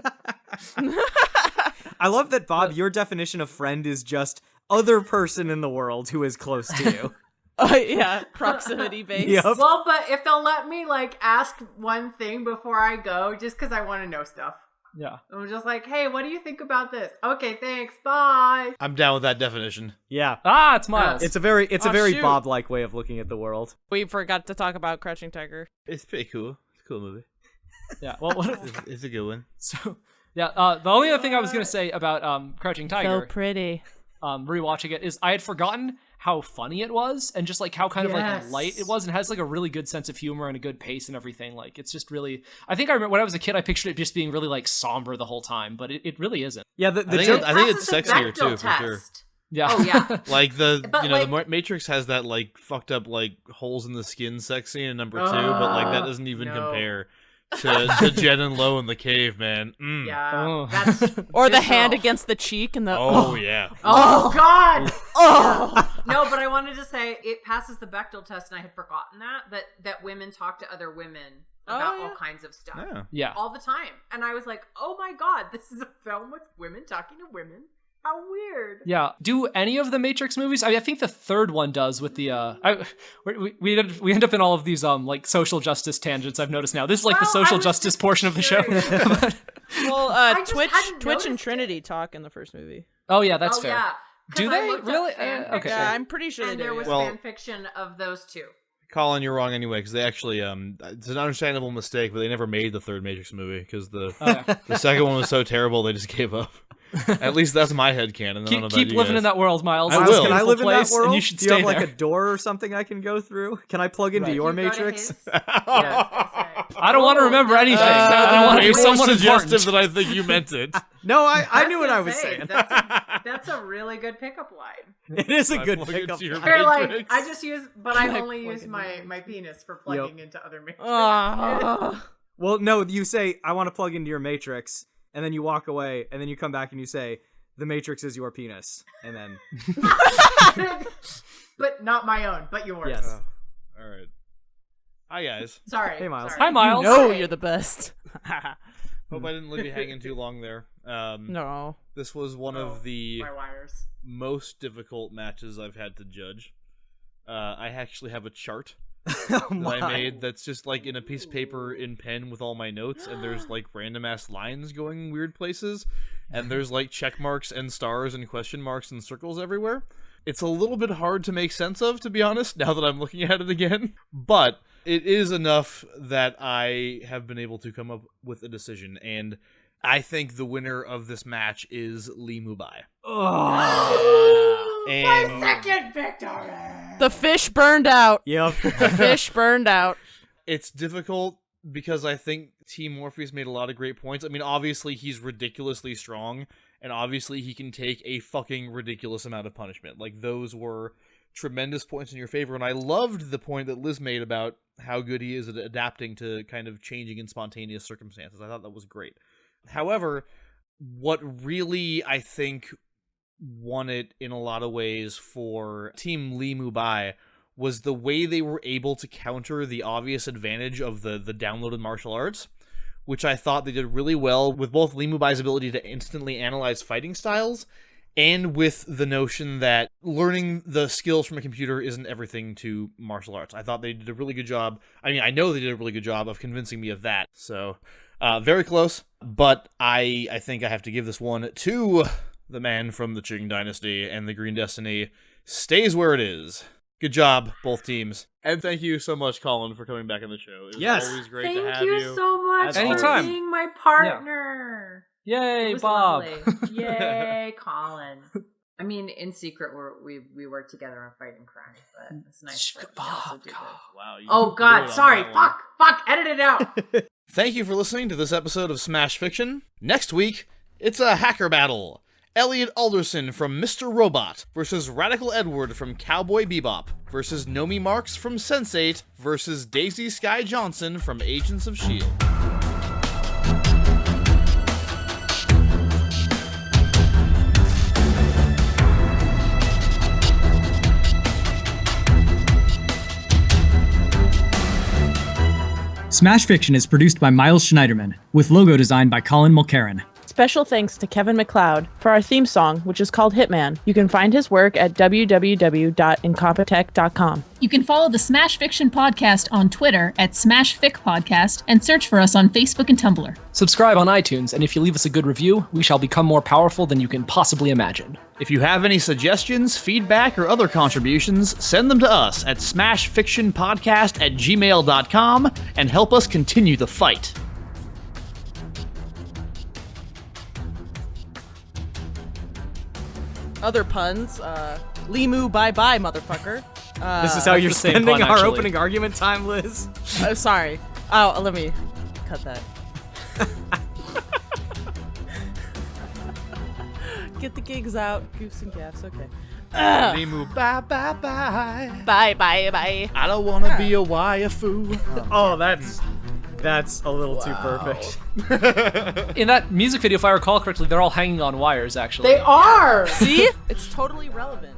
I love that, Bob, your definition of friend is just other person in the world who is close to you. Yeah, proximity based. Yep. Well, but if they'll let me like ask one thing before I go, just because I want to know stuff. yeah. I'm just like, hey, what do you think about this? Okay, thanks. Bye. I'm down with that definition. Yeah. Ah, it's Miles. It's a very Oh, shoot. Bob-like way of looking at the world. We forgot to talk about Crouching Tiger. It's pretty cool. It's a cool movie. yeah. Well, what, It's a good one. so yeah. The only other thing I was gonna say about Crouching So Tiger, pretty. rewatching it, is I had forgotten how funny it was and just like how kind of like Yes. light it was, and has like a really good sense of humor and a good pace and everything. Like it's just really. I think I remember when I was a kid, I pictured it just being really like somber the whole time, but it really isn't. Yeah, the I think, joke. I think it's Passes the sexier too, Bechdel for sure. test. Yeah. Oh yeah. Like But, the Matrix has that like fucked up like holes in the skin sex scene in number 2, but like that doesn't even no. compare to Jen and Lo in the cave, man. Mm. Yeah. Oh. That's Or the visceral. hand against the cheek and the. Oh yeah. Oh God. Oh. No, but I wanted to say it passes the Bechdel test, and I had forgotten that women talk to other women about Oh, yeah. all kinds of stuff. Yeah. Yeah. All the time. And I was like, oh my God, this is a film with women talking to women? How weird. Yeah. Do any of the Matrix movies? I think the third one does with the we end up in all of these like social justice tangents. I've noticed now. This is like the Well, I social was justice just portion of the show. curious. Well, just Twitch hadn't and noticed Trinity talk in the first movie. Oh yeah, that's oh, fair. Yeah. 'Cause Do I they? looked up Really? fan Okay. fiction, Yeah, I'm pretty sure and they there do. was Well- fan fiction of those two. Colin, you're wrong anyway, because they actually it's an understandable mistake, but they never made the third Matrix movie because the yeah. the second one was so terrible they just gave up. At least that's my headcanon. Keep living in that world, Miles. I It's a will. Can I beautiful live in that place, world? And you should Do you stay have like there. a door or something I can go through? Can I plug into Right. your You go to Matrix? his- Yeah, I was gonna say. I don't want to remember anything. I want to Way be more someone suggestive important. than I think you meant it. No, I was knew what gonna I was say, saying. That's a really good pickup line. It is a I good plug pickup. into your line. They're like, Matrix. I just use, but I Like only use plugging my, in. my penis for plugging into other matrices. Oh. Well, no, you say, I want to plug into your Matrix, and then you walk away, and then you come back and you say, the Matrix is your penis. And then, But not my own, but yours. yes. All right. Hi guys. Sorry. Hey, Miles. sorry. Hi, Miles. No, Sorry. you're the best. Hope I didn't leave you hanging too long there. No. This was one Oh, of the my wires. most difficult matches I've had to judge. I actually have a chart Oh that I my. made that's just like in a piece of paper in pen with all my notes, and there's like random ass lines going weird places, and there's like check marks and stars and question marks and circles everywhere. It's a little bit hard to make sense of, to be honest, now that I'm looking at it again, but it is enough that I have been able to come up with a decision, and I think the winner of this match is Li Mu Bai. Oh. My And second victory. The fish burned out. Yep. The fish burned out. it's difficult because I think Team Morpheus made a lot of great points. I mean, obviously he's ridiculously strong, and obviously he can take a fucking ridiculous amount of punishment. Like, those were tremendous points in your favor, and I loved the point that Liz made about how good he is at adapting to kind of changing and spontaneous circumstances. I thought that was great. However, what really, I think, won it in a lot of ways for Team Li Mu Bai was the way they were able to counter the obvious advantage of the downloaded martial arts, which I thought they did really well with both Li Mu Bai's ability to instantly analyze fighting styles and with the notion that learning the skills from a computer isn't everything to martial arts. I thought they did a really good job. I mean, I know they did a really good job of convincing me of that. So, very close, but I think I have to give this one to the man from the Qing Dynasty, and the Green Destiny stays where it is. Good job, both teams. And thank you so much, Colin, for coming back on the show. It was Yes. always great Thank to have you so much for Anytime. being my partner. Yay, It was Bob. lovely. Yay, Colin. I mean, in secret, we work together on fighting crime, but it's nice that we also do this. Wow. you Oh blew it God, on sorry. that one. Fuck, edit it out. Thank you for listening to this episode of Smash Fiction. Next week, It's a hacker battle. Elliot Alderson from Mr. Robot versus Radical Edward from Cowboy Bebop versus Nomi Marks from Sense8 versus Daisy Sky Johnson from Agents of S.H.I.E.L.D. Smash Fiction is produced by Miles Schneiderman, with logo designed by Colin Mulcairn. Special thanks to Kevin MacLeod for our theme song, which is called Hitman. You can find his work at www.incompetech.com. You can follow the Smash Fiction podcast on Twitter at SmashFicPodcast and search for us on Facebook and Tumblr. Subscribe on iTunes, and if you leave us a good review, we shall become more powerful than you can possibly imagine. If you have any suggestions, feedback, or other contributions, send them to us at smashfictionpodcast@gmail.com and help us continue the fight. Other puns, Li Mu Bai, motherfucker. This is how you're the same spending pun, our actually. opening argument time, Liz? Oh, sorry. Oh, let me cut that. Get the gigs out, goofs and gaffs, okay. Li Mu Bai, bye, bye. Bye, bye, bye. I don't wanna be a waifu. Oh, that's a little too perfect. In that music video, if I recall correctly, they're all hanging on wires, actually. They are! See? It's totally relevant.